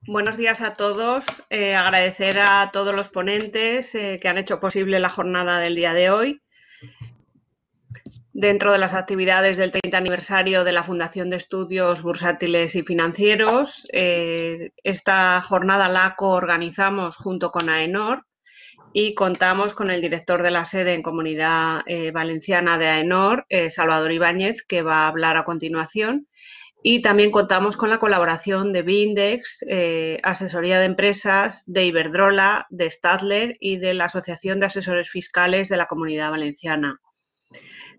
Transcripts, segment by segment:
Buenos días a todos. Agradecer a todos los ponentes que han hecho posible la jornada del día de hoy. Dentro de las actividades del 30 aniversario de la Fundación de Estudios Bursátiles y Financieros, esta jornada la coorganizamos junto con AENOR y contamos con el director de la sede en Comunidad Valenciana de AENOR, Salvador Ibáñez, que va a hablar a continuación. Y también contamos con la colaboración de Bindex, Asesoría de Empresas, de Iberdrola, de Stadler y de la Asociación de Asesores Fiscales de la Comunidad Valenciana.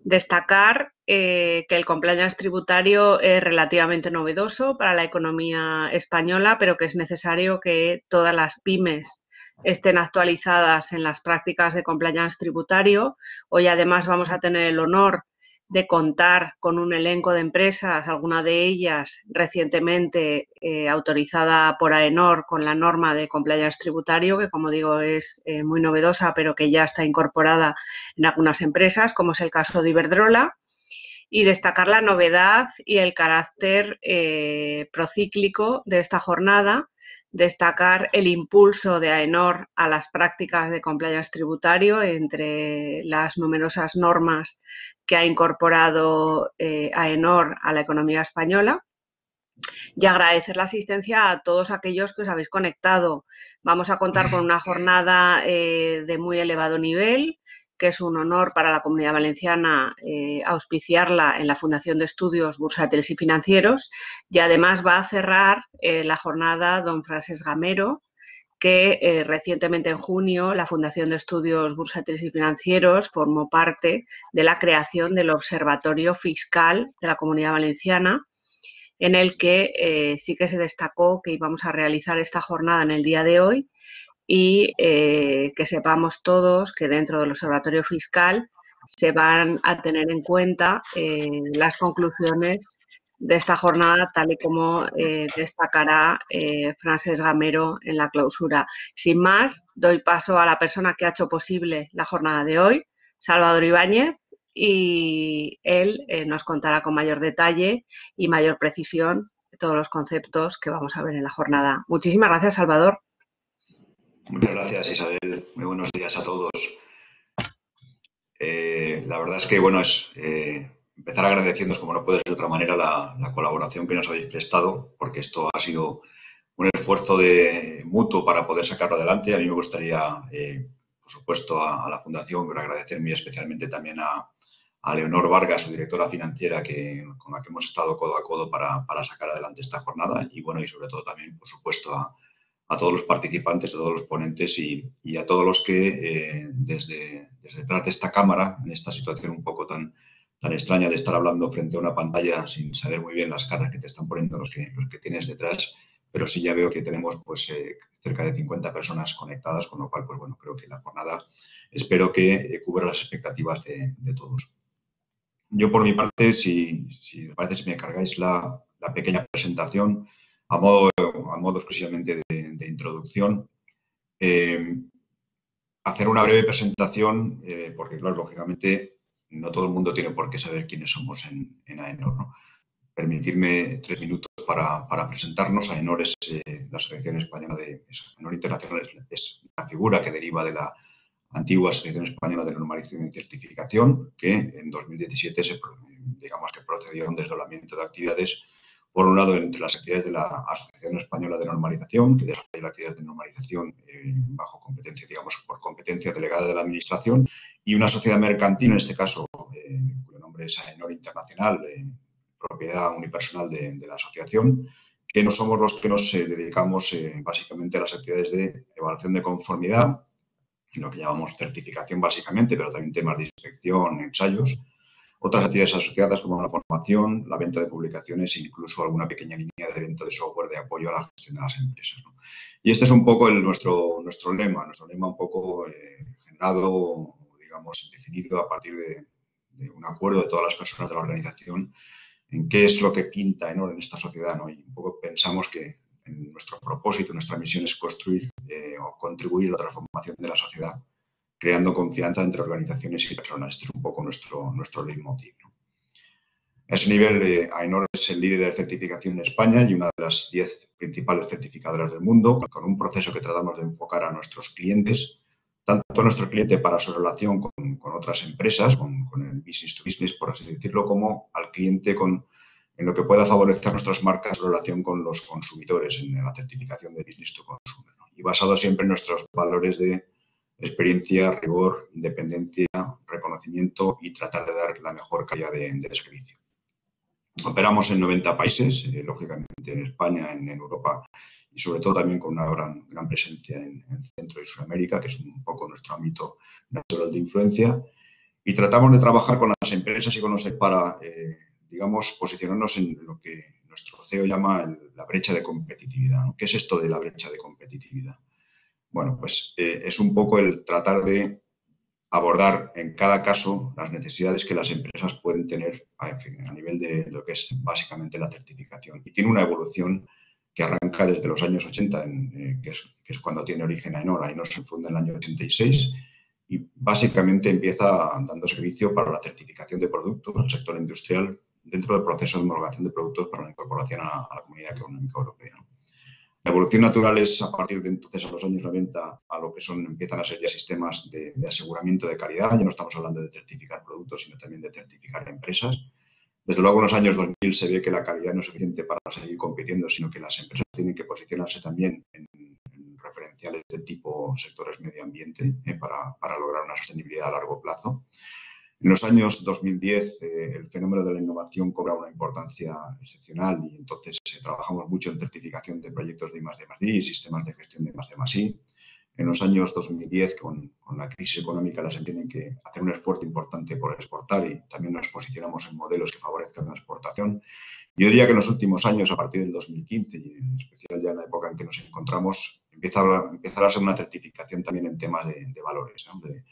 Destacar que el compliance tributario es relativamente novedoso para la economía española, pero que es necesario que todas las pymes estén actualizadas en las prácticas de compliance tributario. Hoy además vamos a tener el honor de contar con un elenco de empresas, alguna de ellas recientemente autorizada por AENOR con la norma de compliance tributario, que como digo es muy novedosa, pero que ya está incorporada en algunas empresas, como es el caso de Iberdrola, y destacar la novedad y el carácter procíclico de esta jornada, destacar el impulso de AENOR a las prácticas de compliance tributario entre las numerosas normas que ha incorporado AENOR a la economía española, y agradecer la asistencia a todos aquellos que os habéis conectado. Vamos a contar con una jornada de muy elevado nivel, que es un honor para la Comunidad Valenciana auspiciarla en la Fundación de Estudios Bursátiles y Financieros, y además va a cerrar la jornada don Francesc Gamero, que recientemente en junio la Fundación de Estudios Bursátiles y Financieros formó parte de la creación del Observatorio Fiscal de la Comunidad Valenciana, en el que sí que se destacó que íbamos a realizar esta jornada en el día de hoy y que sepamos todos que dentro del Observatorio Fiscal se van a tener en cuenta las conclusiones de esta jornada, tal y como destacará Francesc Gamero en la clausura. Sin más, doy paso a la persona que ha hecho posible la jornada de hoy, Salvador Ibáñez, y él nos contará con mayor detalle y mayor precisión todos los conceptos que vamos a ver en la jornada. Muchísimas gracias, Salvador. Muchas gracias, Isabel. Muy buenos días a todos. La verdad es que, bueno, es empezar agradeciéndoos, como no puede ser de otra manera, la colaboración que nos habéis prestado, porque esto ha sido un esfuerzo mutuo para poder sacarlo adelante. A mí me gustaría, por supuesto, a la Fundación, pero agradecer muy especialmente también a Leonor Vargas, su directora financiera, con la que hemos estado codo a codo para sacar adelante esta jornada. Y bueno, y sobre todo también, por supuesto, a todos los participantes, a todos los ponentes y a todos los que desde detrás de esta cámara, en esta situación un poco tan extraña de estar hablando frente a una pantalla sin saber muy bien las caras que te están poniendo los que tienes detrás, pero sí ya veo que tenemos pues cerca de 50 personas conectadas, con lo cual, pues bueno, creo que la jornada espero que cubra las expectativas de todos. Yo por mi parte, si me parece, si me cargáis la pequeña presentación a modo exclusivamente de introducción, hacer una breve presentación, porque claro, lógicamente no todo el mundo tiene por qué saber quiénes somos en AENOR, ¿no? Permitirme 3 minutos para presentarnos. AENOR es la Asociación Española AENOR Internacional es la figura que deriva de la antigua Asociación Española de Normalización y Certificación, que en 2017 digamos que procedió a un desdoblamiento de actividades, por un lado entre las actividades de la Asociación Española de Normalización, que desarrolla las actividades de normalización bajo competencia, digamos, por competencia delegada de la Administración, y una sociedad mercantil, en este caso, cuyo nombre es AENOR Internacional, propiedad unipersonal de la asociación, que no somos los que nos dedicamos básicamente a las actividades de evaluación de conformidad, lo que llamamos certificación básicamente, pero también temas de inspección, ensayos, otras actividades asociadas como la formación, la venta de publicaciones e incluso alguna pequeña línea de venta de software de apoyo a la gestión de las empresas, ¿no? Y este es un poco nuestro lema un poco generado, digamos, definido a partir de un acuerdo de todas las personas de la organización en qué es lo que pinta en esta sociedad, ¿no? Y un poco pensamos que nuestro propósito, nuestra misión es construir o contribuir a la transformación de la sociedad, creando confianza entre organizaciones y personas. Este es un poco nuestro leitmotiv, ¿no? A ese nivel, AENOR es el líder de certificación en España y una de las 10 principales certificadoras del mundo, con un proceso que tratamos de enfocar a nuestros clientes, tanto a nuestro cliente para su relación con otras empresas, con el business to business, por así decirlo, como al cliente en lo que pueda favorecer nuestras marcas en relación con los consumidores en la certificación de business to consumer, ¿no? Y basado siempre en nuestros valores de experiencia, rigor, independencia, reconocimiento y tratar de dar la mejor calidad de servicio. Operamos en 90 países, lógicamente en España, en Europa y sobre todo también con una gran presencia en Centro y Sudamérica, que es un poco nuestro ámbito natural de influencia. Y tratamos de trabajar con las empresas y con los para, digamos, posicionarnos en lo que nuestro CEO llama la brecha de competitividad, ¿no? ¿Qué es esto de la brecha de competitividad? Bueno, pues es un poco el tratar de abordar en cada caso las necesidades que las empresas pueden tener a nivel de lo que es básicamente la certificación. Y tiene una evolución que arranca desde los años 80, que es cuando tiene origen AENOR. AENOR se funda en el año 86 y básicamente empieza dando servicio para la certificación de productos al sector industrial dentro del proceso de homologación de productos para la incorporación a la Comunidad Económica Europea. La evolución natural es a partir de entonces, a los años 90, a lo que empiezan a ser ya sistemas de aseguramiento de calidad. Ya no estamos hablando de certificar productos, sino también de certificar empresas. Desde luego, en los años 2000 se ve que la calidad no es suficiente para seguir compitiendo, sino que las empresas tienen que posicionarse también en referenciales de tipo sectores medio ambiente para lograr una sostenibilidad a largo plazo. En los años 2010 el fenómeno de la innovación cobra una importancia excepcional y entonces trabajamos mucho en certificación de proyectos de I+D+I y sistemas de gestión de I+D+I. En los años 2010, con la crisis económica, las tienen que hacer un esfuerzo importante por exportar y también nos posicionamos en modelos que favorezcan la exportación. Yo diría que en los últimos años, a partir del 2015 y en especial ya en la época en que nos encontramos, empezará a ser una certificación también en temas de valores, ¿no? De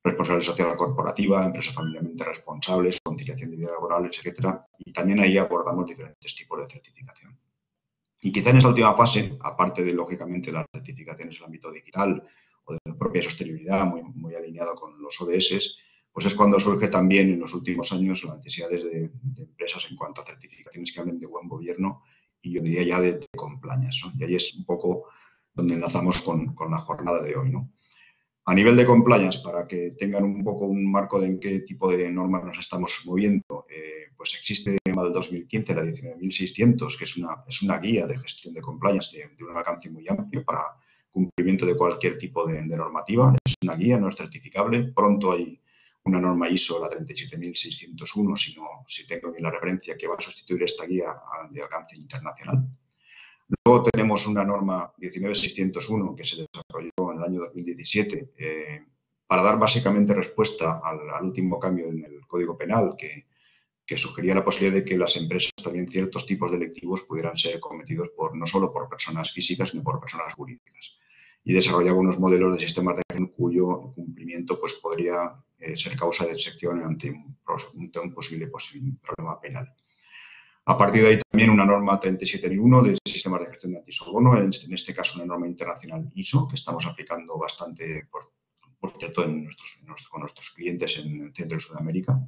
responsabilidad social corporativa, empresas familiarmente responsables, conciliación de vida laboral, etcétera. Y también ahí abordamos diferentes tipos de certificación. Y quizá en esa última fase, aparte de, lógicamente, las certificaciones en el ámbito digital o de la propia sostenibilidad, muy alineado con los ODS, pues es cuando surge también en los últimos años las necesidades de empresas en cuanto a certificaciones que hablen de buen gobierno y yo diría ya de compliance, ¿no? Y ahí es un poco donde enlazamos con la jornada de hoy, ¿no? A nivel de compliance, para que tengan un poco un marco de en qué tipo de normas nos estamos moviendo, pues existe en el 2015 la 19.600, que es una guía de gestión de compliance de un alcance muy amplio para cumplimiento de cualquier tipo de normativa. Es una guía, no es certificable. Pronto hay una norma ISO, la 37.601, si tengo bien la referencia, que va a sustituir esta guía de alcance internacional. Luego tenemos una norma 19.601 que se desarrolló en el año 2017 para dar básicamente respuesta al último cambio en el Código Penal que sugería la posibilidad de que las empresas también ciertos tipos delictivos pudieran ser cometidos no solo por personas físicas, sino por personas jurídicas. Y desarrollaba unos modelos de sistemas de gestión cuyo cumplimiento pues, podría ser causa de excepción ante un posible problema penal. A partir de ahí también una norma 37.001 de sistemas de gestión de antisoborno, en este caso una norma internacional ISO, que estamos aplicando bastante, por cierto, con nuestros clientes en Centro y Sudamérica.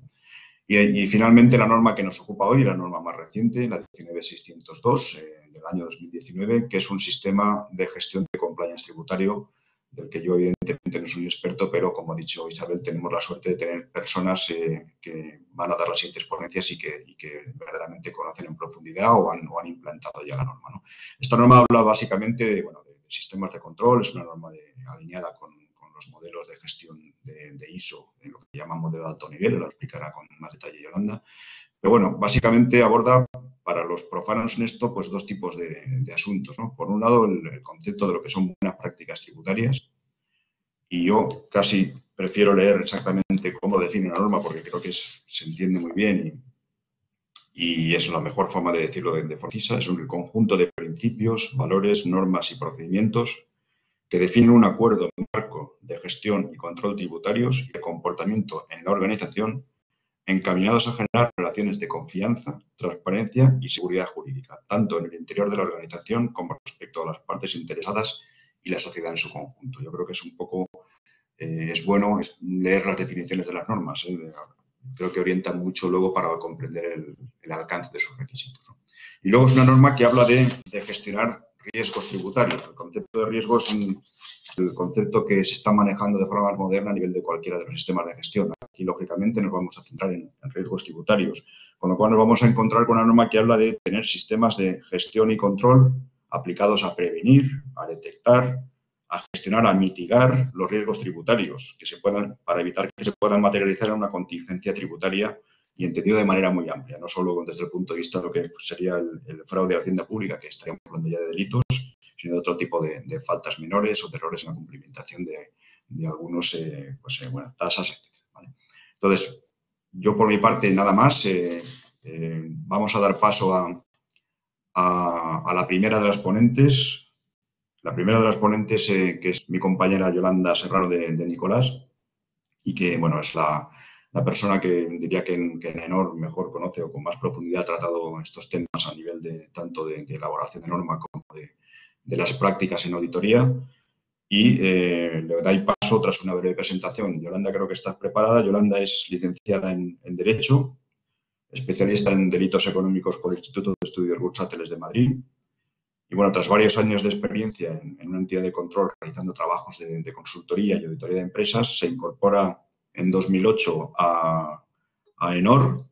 Y finalmente la norma que nos ocupa hoy, la norma más reciente, la 19.602 del año 2019, que es un sistema de gestión de compliance tributario del que yo evidentemente no soy experto, pero como ha dicho Isabel, tenemos la suerte de tener personas que van a dar las siguientes ponencias y que verdaderamente conocen en profundidad o han implantado ya la norma, ¿no? Esta norma habla básicamente de sistemas de control, es una norma alineada con los modelos de gestión de ISO, en lo que llaman modelo de alto nivel, lo explicará con más detalle Yolanda. Pero bueno, básicamente aborda para los profanos en esto pues dos tipos de asuntos, ¿no? Por un lado, el concepto de lo que son buenas prácticas tributarias y yo casi prefiero leer exactamente cómo define la norma porque creo que se entiende muy bien y es la mejor forma de decirlo de forma precisa. Es un conjunto de principios, valores, normas y procedimientos que definen un acuerdo marco de gestión y control tributarios y de comportamiento en la organización encaminados a generar relaciones de confianza, transparencia y seguridad jurídica, tanto en el interior de la organización como respecto a las partes interesadas y la sociedad en su conjunto. Yo creo que es un poco, es bueno leer las definiciones de las normas. Creo que orientan mucho luego para comprender el alcance de sus requisitos, ¿no? Y luego es una norma que habla de gestionar riesgos tributarios. El concepto de riesgo es el concepto que se está manejando de forma más moderna a nivel de cualquiera de los sistemas de gestión. Aquí, lógicamente, nos vamos a centrar en riesgos tributarios, con lo cual nos vamos a encontrar con una norma que habla de tener sistemas de gestión y control aplicados a prevenir, a detectar, a gestionar, a mitigar los riesgos tributarios que se puedan, para evitar que se puedan materializar en una contingencia tributaria y entendido de manera muy amplia, no solo desde el punto de vista de lo que sería el fraude a la hacienda pública, que estaríamos hablando ya de delitos, sino de otro tipo de faltas menores o de errores en la cumplimentación de algunos, bueno, tasas, etc. ¿Vale? Entonces, yo por mi parte nada más. Vamos a dar paso a la primera de las ponentes. La primera de las ponentes, que es mi compañera Yolanda Serrano de Nicolás, y que, bueno, es la persona que diría que en AENOR mejor conoce o con más profundidad ha tratado estos temas a nivel tanto de elaboración de norma como de las prácticas en auditoría. Y le doy paso tras una breve presentación. Yolanda, creo que estás preparada. Yolanda es licenciada en Derecho, especialista en delitos económicos por el Instituto de Estudios Bursátiles de Madrid. Y bueno, tras varios años de experiencia en una entidad de control realizando trabajos de consultoría y auditoría de empresas, se incorpora en 2008 a AENOR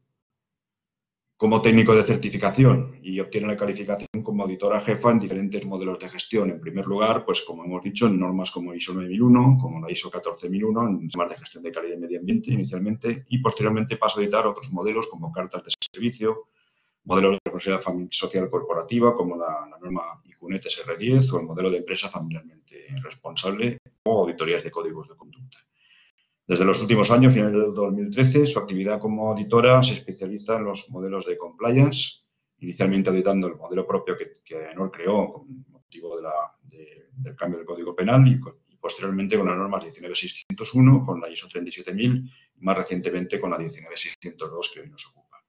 como técnico de certificación y obtiene la calificación como auditora jefa en diferentes modelos de gestión. En primer lugar, pues como hemos dicho, en normas como ISO 9001, como la ISO 14001, en temas de gestión de calidad y medio ambiente inicialmente, y posteriormente pasa a auditar otros modelos como cartas de servicio, modelos de responsabilidad social corporativa, como la norma ICUNET SR10 o el modelo de empresa familiarmente responsable, o auditorías de códigos de conducta. Desde los últimos años, finales del 2013, su actividad como auditora se especializa en los modelos de compliance, inicialmente auditando el modelo propio que AENOR creó con motivo del cambio del Código Penal y posteriormente con las normas 19601, con la ISO 37000 y más recientemente con la 19602 que hoy nos ocupa,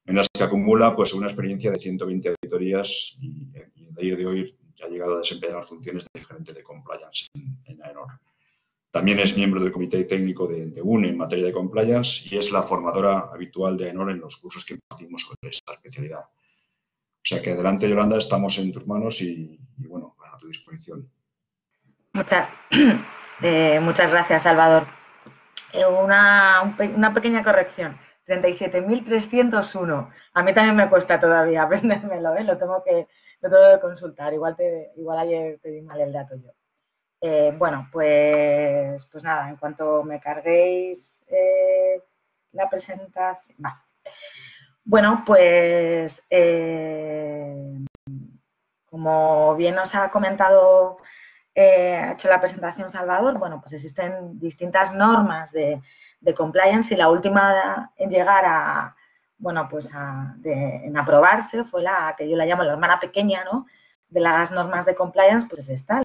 en las que acumula pues una experiencia de 120 auditorías y a día de hoy ha llegado a desempeñar las funciones de gerente de compliance en AENOR. También es miembro del comité técnico de UNE en materia de compliance y es la formadora habitual de AENOR en los cursos que impartimos sobre esta especialidad. O sea que adelante, Yolanda, estamos en tus manos y bueno, a tu disposición. Muchas gracias, Salvador. Una pequeña corrección. 37.301. A mí también me cuesta todavía aprendérmelo, ¿eh? Lo tengo que consultar. Igual ayer te di mal el dato yo. Bueno, pues nada, en cuanto me carguéis la presentación. Vale. Bueno, pues como bien nos ha comentado, ha hecho la presentación Salvador, bueno, pues existen distintas normas de compliance y la última en llegar a, bueno, pues en aprobarse fue la que yo la llamo la hermana pequeña, ¿no? De las normas de compliance, pues es esta,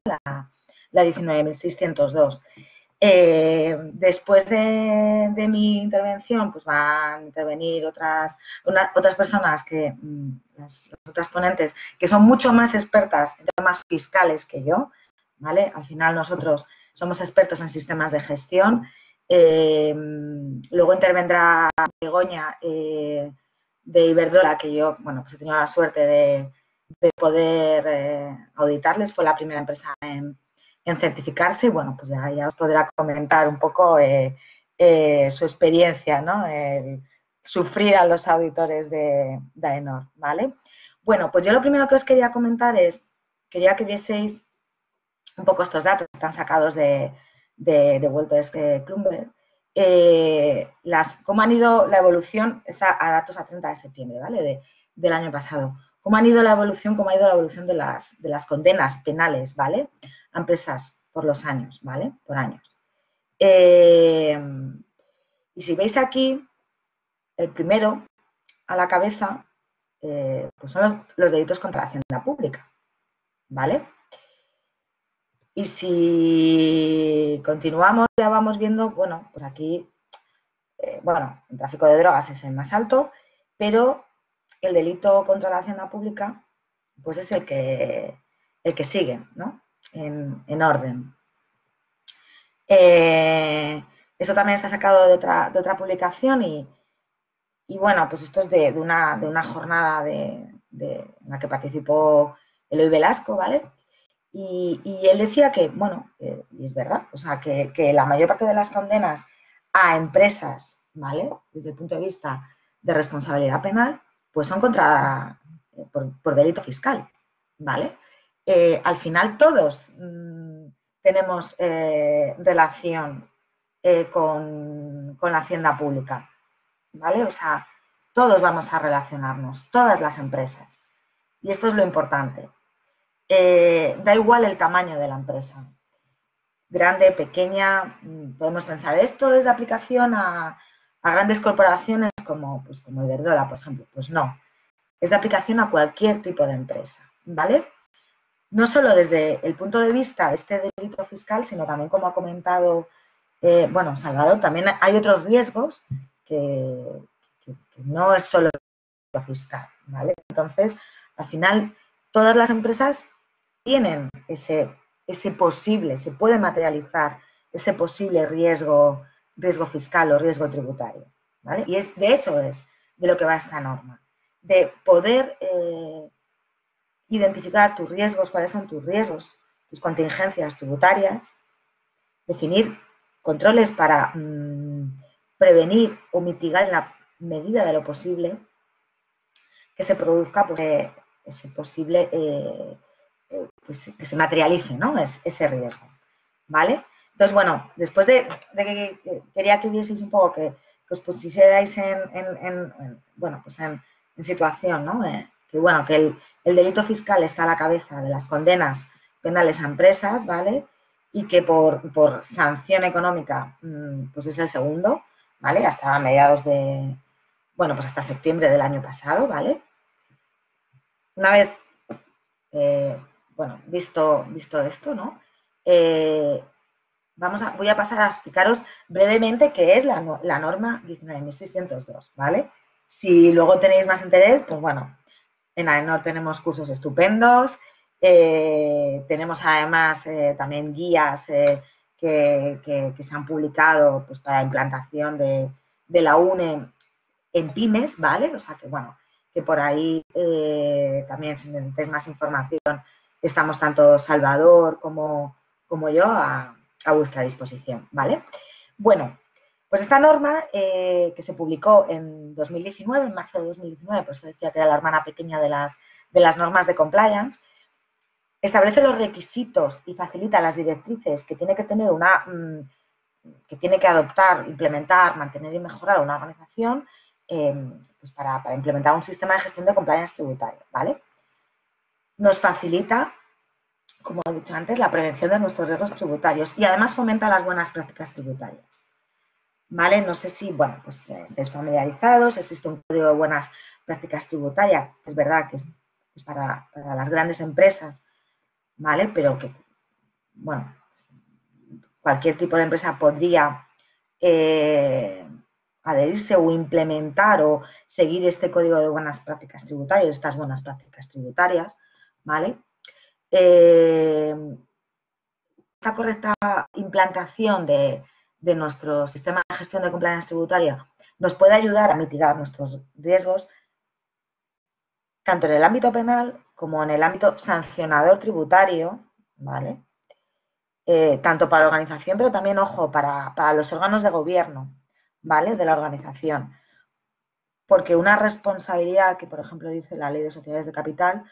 la 19.602. Después de mi intervención, pues van a intervenir otras personas, las otras ponentes, que son mucho más expertas en temas fiscales que yo, ¿vale? Al final nosotros somos expertos en sistemas de gestión. Luego intervendrá Begoña de Iberdrola, que yo, bueno, pues he tenido la suerte de poder auditarles. Fue la primera empresa en certificarse. Bueno, pues ya os podrá comentar un poco su experiencia, ¿no? El sufrir a los auditores de AENOR, ¿vale? Bueno, pues yo lo primero que os quería comentar es, quería que vieseis un poco estos datos que están sacados de Wolters Kluwer, cómo han ido la evolución, a datos a 30 de septiembre, ¿vale? Del año pasado. Cómo ha ido la evolución de las condenas penales, ¿vale? A empresas por los años, ¿vale? Por años. Y si veis aquí, el primero a la cabeza, pues son los delitos contra la hacienda pública, ¿vale? Y si continuamos, ya vamos viendo, bueno, pues aquí, bueno, el tráfico de drogas es el más alto, pero el delito contra la hacienda pública, pues es el que sigue, ¿no? En orden. Esto también está sacado de otra publicación y bueno, pues esto es de una jornada de en la que participó Eloy Velasco, ¿vale? Y él decía que, bueno, y es verdad, o sea, que la mayor parte de las condenas a empresas, ¿vale? Desde el punto de vista de responsabilidad penal, pues son por delito fiscal, ¿vale? Al final todos tenemos relación con la hacienda pública, ¿vale? O sea, todos vamos a relacionarnos, todas las empresas. Y esto es lo importante. Da igual el tamaño de la empresa. Grande, pequeña, podemos pensar, esto es de aplicación a grandes corporaciones como Iberdrola, por ejemplo. Pues no, es de aplicación a cualquier tipo de empresa, ¿vale? No solo desde el punto de vista de este delito fiscal, sino también, como ha comentado, bueno, Salvador, también hay otros riesgos que no es solo el delito fiscal, ¿vale? Entonces, al final, todas las empresas tienen ese posible, se puede materializar ese posible riesgo fiscal o riesgo tributario, ¿vale? Y de eso es de lo que va esta norma, de poder identificar tus riesgos, cuáles son tus riesgos, tus contingencias tributarias, definir controles para prevenir o mitigar en la medida de lo posible que se produzca pues, ese posible que se materialice, ¿no? Ese riesgo, ¿vale? Entonces, bueno, después de que quería que vieseis un poco, que os pusierais en situación, ¿no? Que el delito fiscal está a la cabeza de las condenas penales a empresas, ¿vale? Y que por sanción económica, pues es el segundo, ¿vale? Hasta mediados de, bueno, pues hasta septiembre del año pasado, ¿vale? Una vez, bueno, visto esto, ¿no? Voy a pasar a explicaros brevemente qué es la norma 19.602, ¿vale? Si luego tenéis más interés, pues bueno, en AENOR tenemos cursos estupendos, tenemos además también guías que se han publicado pues, para implantación de la UNE en pymes, ¿vale? O sea que, bueno, que por ahí también si necesitáis más información, estamos tanto Salvador como yo a vuestra disposición, ¿vale? Bueno, pues esta norma que se publicó en 2019, en marzo de 2019, por eso decía que era la hermana pequeña de las normas de compliance, establece los requisitos y facilita las directrices que tiene que tener que tiene que adoptar, implementar, mantener y mejorar una organización pues para implementar un sistema de gestión de compliance tributaria, ¿vale? Nos facilita, como he dicho antes, la prevención de nuestros riesgos tributarios y además fomenta las buenas prácticas tributarias, ¿vale? No sé si, bueno, pues estáis familiarizados, existe un código de buenas prácticas tributarias, es verdad que es para las grandes empresas, ¿vale? Pero que, bueno, cualquier tipo de empresa podría adherirse o implementar o seguir este código de buenas prácticas tributarias, estas buenas prácticas tributarias, ¿vale? Esta correcta implantación de nuestro sistema de gestión de compliance tributaria nos puede ayudar a mitigar nuestros riesgos tanto en el ámbito penal como en el ámbito sancionador tributario, ¿vale? Tanto para la organización, pero también, ojo, para los órganos de gobierno, ¿vale? De la organización. Porque una responsabilidad que, por ejemplo, dice la Ley de Sociedades de Capital,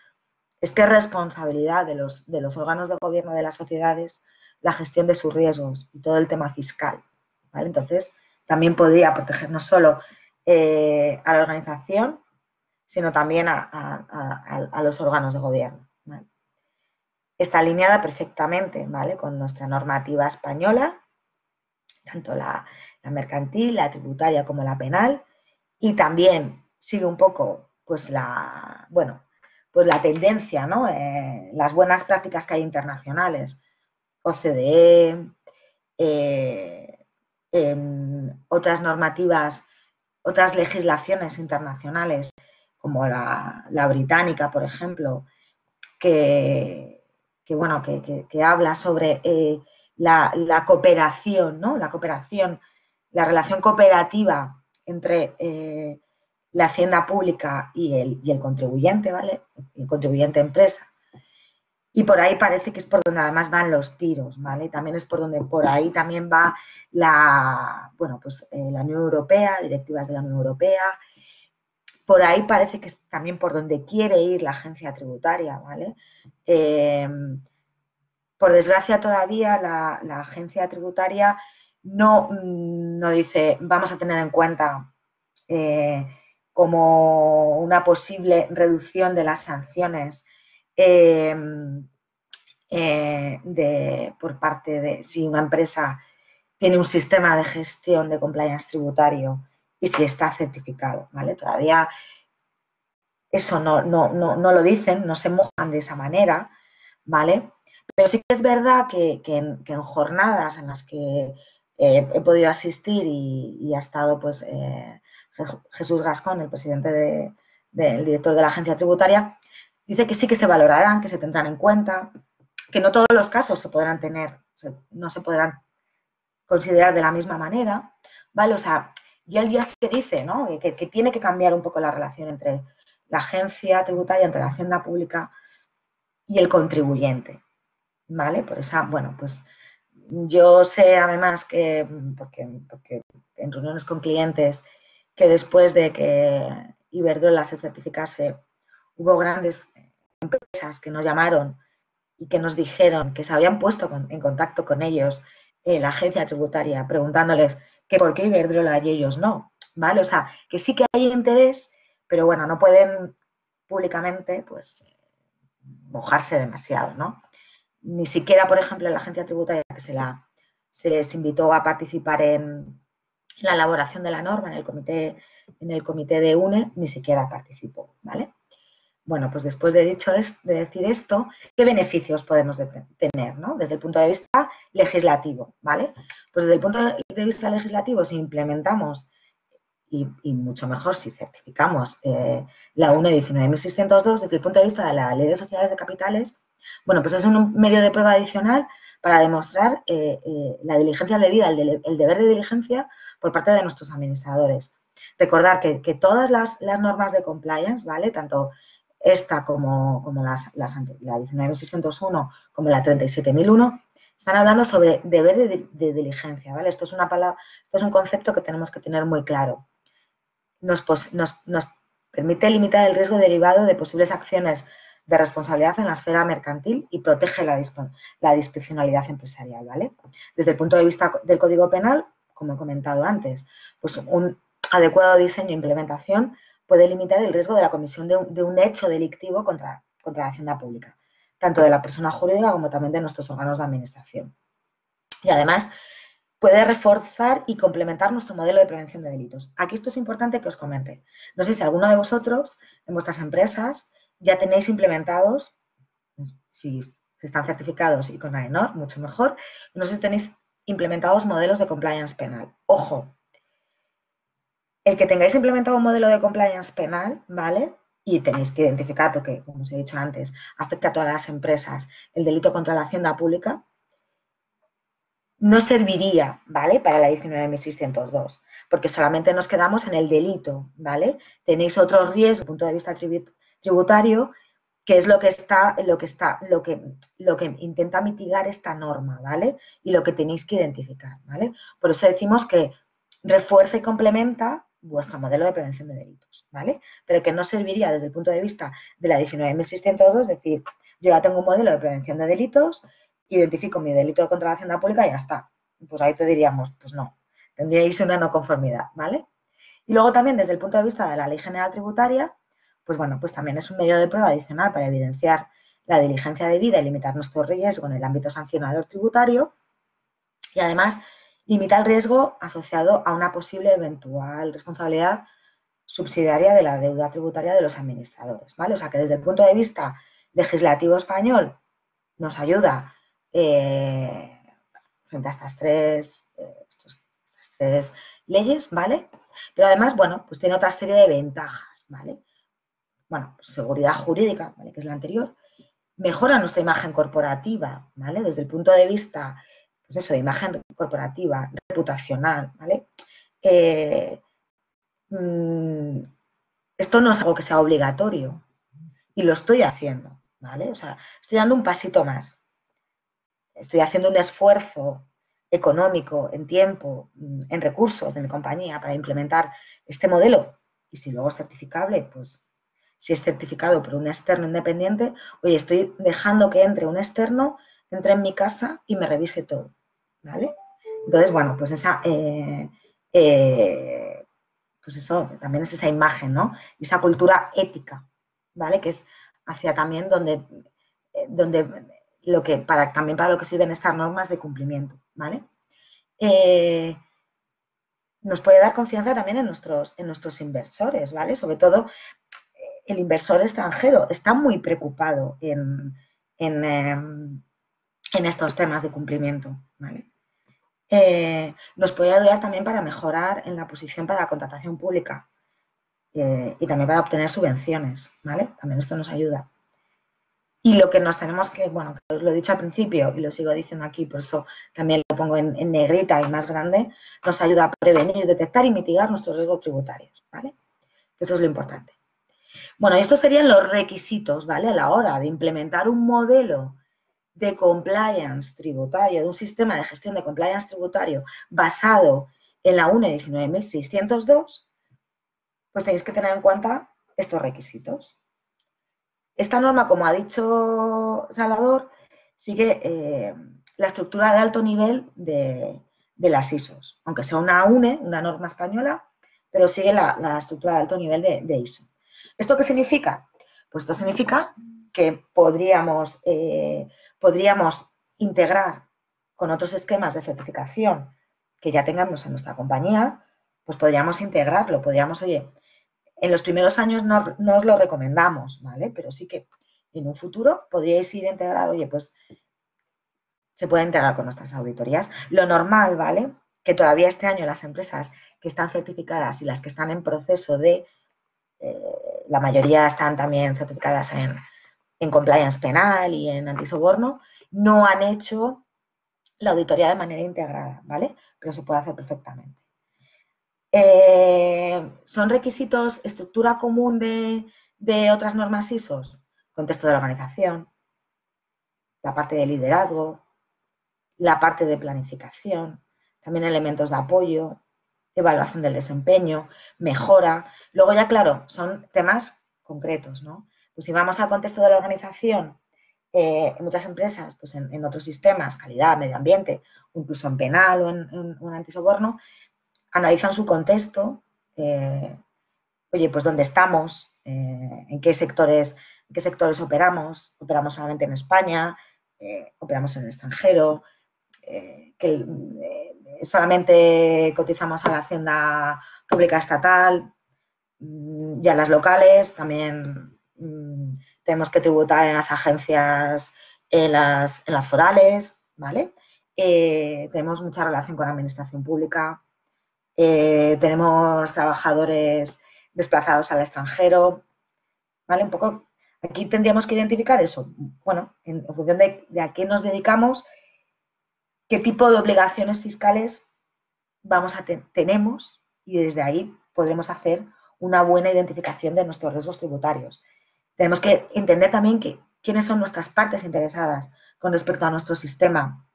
es que es responsabilidad de los órganos de gobierno de las sociedades la gestión de sus riesgos y todo el tema fiscal, ¿vale? Entonces, también podría proteger no solo a la organización, sino también a los órganos de gobierno, ¿vale? Está alineada perfectamente, ¿vale? Con nuestra normativa española, tanto la mercantil, la tributaria como la penal, y también sigue un poco, pues la tendencia, ¿no? Las buenas prácticas que hay internacionales, OCDE, otras normativas, otras legislaciones internacionales, como la británica, por ejemplo, que habla sobre la cooperación, ¿no? La relación cooperativa entre la hacienda pública y el contribuyente, ¿vale? El contribuyente empresa. Y por ahí parece que es por donde además van los tiros, ¿vale? También es por ahí también va la Unión Europea, directivas de la Unión Europea. Por ahí parece que es también por donde quiere ir la agencia tributaria, ¿vale? Por desgracia todavía la agencia tributaria no dice vamos a tener en cuenta como una posible reducción de las sanciones por parte de si una empresa tiene un sistema de gestión de compliance tributario y si está certificado, ¿vale? Todavía eso no lo dicen, no se mojan de esa manera, ¿vale? Pero sí que es verdad que en jornadas en las que he podido asistir y ha estado pues Jesús Gascón, el presidente del director de la agencia tributaria, dice que sí que se valorarán, que se tendrán en cuenta, que no todos los casos se podrán tener, no se podrán considerar de la misma manera, ¿vale? O sea, y él ya sí que dice, ¿no? Que tiene que cambiar un poco la relación entre la agencia tributaria, entre la hacienda pública y el contribuyente, ¿vale? Por esa, bueno, pues yo sé además que, porque en reuniones con clientes, que después de que Iberdrola se certificase, hubo grandes empresas que nos llamaron y que nos dijeron que se habían puesto en contacto con ellos, la agencia tributaria, preguntándoles que por qué Iberdrola y ellos no, ¿vale? O sea, que sí que hay interés, pero bueno, no pueden públicamente, pues, mojarse demasiado, ¿no? Ni siquiera, por ejemplo, la agencia tributaria que se les invitó a participar en la elaboración de la norma en el comité de UNE, ni siquiera participó, ¿vale? Bueno, pues después de decir esto, ¿qué beneficios podemos tener, ¿no? Desde el punto de vista legislativo, ¿vale? Pues desde el punto de vista legislativo, si implementamos, y mucho mejor si certificamos la UNE 19.602, desde el punto de vista de la Ley de Sociedades de Capitales, bueno, pues es un medio de prueba adicional para demostrar la diligencia debida, el deber de diligencia por parte de nuestros administradores. Recordar que todas las normas de compliance, ¿vale? Tanto esta como la 19.601 como la 37.001, están hablando sobre deber de diligencia, ¿vale? Esto es un concepto que tenemos que tener muy claro. Nos permite limitar el riesgo derivado de posibles acciones de responsabilidad en la esfera mercantil y protege la discrecionalidad empresarial, ¿vale? Desde el punto de vista del Código Penal, como he comentado antes, pues un adecuado diseño e implementación puede limitar el riesgo de la comisión de un hecho delictivo contra la hacienda pública, tanto de la persona jurídica como también de nuestros órganos de administración. Y además, puede reforzar y complementar nuestro modelo de prevención de delitos. Aquí esto es importante que os comente. No sé si alguno de vosotros, en vuestras empresas, ya tenéis implementados, si están certificados y con AENOR, mucho mejor, no sé si tenéis implementados modelos de compliance penal. Ojo, el que tengáis implementado un modelo de compliance penal, ¿vale? Y tenéis que identificar, porque, como os he dicho antes, afecta a todas las empresas el delito contra la hacienda pública, no serviría, ¿vale? Para la 19.602, porque solamente nos quedamos en el delito, ¿vale? Tenéis otros riesgos desde el punto de vista tributario, que es lo que intenta mitigar esta norma, ¿vale? Y lo que tenéis que identificar, ¿vale? Por eso decimos que refuerza y complementa vuestro modelo de prevención de delitos, ¿vale? Pero que no serviría desde el punto de vista de la 19.602, es decir, yo ya tengo un modelo de prevención de delitos, identifico mi delito contra la hacienda pública y ya está. Pues ahí te diríamos, pues no, tendríais una no conformidad, ¿vale? Y luego también desde el punto de vista de la Ley General Tributaria, pues bueno, pues también es un medio de prueba adicional para evidenciar la diligencia debida y limitar nuestro riesgo en el ámbito sancionador tributario y además limita el riesgo asociado a una posible eventual responsabilidad subsidiaria de la deuda tributaria de los administradores, ¿vale? O sea que desde el punto de vista legislativo español nos ayuda frente a estas tres leyes, ¿vale? Pero además, bueno, pues tiene otra serie de ventajas, ¿vale? Bueno, pues seguridad jurídica, ¿vale? Que es la anterior. Mejora nuestra imagen corporativa, ¿vale? Desde el punto de vista, pues eso, de imagen corporativa, reputacional, ¿vale? esto no es algo que sea obligatorio y lo estoy haciendo, ¿vale? O sea, estoy dando un pasito más. Estoy haciendo un esfuerzo económico, en tiempo, en recursos de mi compañía para implementar este modelo. Y si luego es certificable, pues si es certificado por un externo independiente, oye, estoy dejando que entre un externo, entre en mi casa y me revise todo, ¿vale? Entonces, bueno, pues pues eso también es esa imagen, ¿no? Y esa cultura ética, ¿vale? Que es hacia también donde también para lo que sirven estas normas de cumplimiento, ¿vale? Nos puede dar confianza también en nuestros inversores, ¿vale? Sobre todo el inversor extranjero está muy preocupado en estos temas de cumplimiento, ¿vale? Nos puede ayudar también para mejorar en la posición para la contratación pública y también para obtener subvenciones, ¿vale? También esto nos ayuda. Y lo que nos tenemos que, bueno, que os lo he dicho al principio y lo sigo diciendo aquí, por eso también lo pongo en negrita y más grande, nos ayuda a prevenir, detectar y mitigar nuestros riesgos tributarios, ¿vale? Eso es lo importante. Bueno, estos serían los requisitos, ¿vale? A la hora de implementar un modelo de compliance tributario, de un sistema de gestión de compliance tributario basado en la UNE 19.602, pues tenéis que tener en cuenta estos requisitos. Esta norma, como ha dicho Salvador, sigue la estructura de alto nivel de las ISOs, aunque sea una UNE, una norma española, pero sigue la estructura de alto nivel de ISO. ¿Esto qué significa? Pues esto significa que podríamos integrar con otros esquemas de certificación que ya tengamos en nuestra compañía, pues podríamos integrarlo, podríamos, oye, en los primeros años no os lo recomendamos, ¿vale? Pero sí que en un futuro podríais ir a integrar, oye, pues se puede integrar con nuestras auditorías. Lo normal, ¿vale? Que todavía este año las empresas que están certificadas y las que están en proceso de, la mayoría están también certificadas en compliance penal y en antisoborno, no han hecho la auditoría de manera integrada, ¿vale? Pero se puede hacer perfectamente. ¿Son requisitos estructura común de otras normas ISOs? Contexto de la organización, la parte de liderazgo, la parte de planificación, también elementos de apoyo, evaluación del desempeño, mejora. Luego ya, claro, son temas concretos, ¿no? Pues si vamos al contexto de la organización, en muchas empresas, pues en otros sistemas, calidad, medio ambiente, o incluso en penal o en antisoborno, analizan su contexto, oye, pues dónde estamos, en qué sectores operamos solamente en España, operamos en el extranjero, que solamente cotizamos a la Hacienda Pública Estatal, y a las locales, también tenemos que tributar en las agencias, en las forales, ¿vale? Tenemos mucha relación con la administración pública, tenemos trabajadores desplazados al extranjero, ¿vale? Un poco, aquí tendríamos que identificar eso, bueno, en función de a qué nos dedicamos, qué tipo de obligaciones fiscales tenemos y desde ahí podremos hacer una buena identificación de nuestros riesgos tributarios. Tenemos que entender también quiénes son nuestras partes interesadas con respecto a nuestro sistema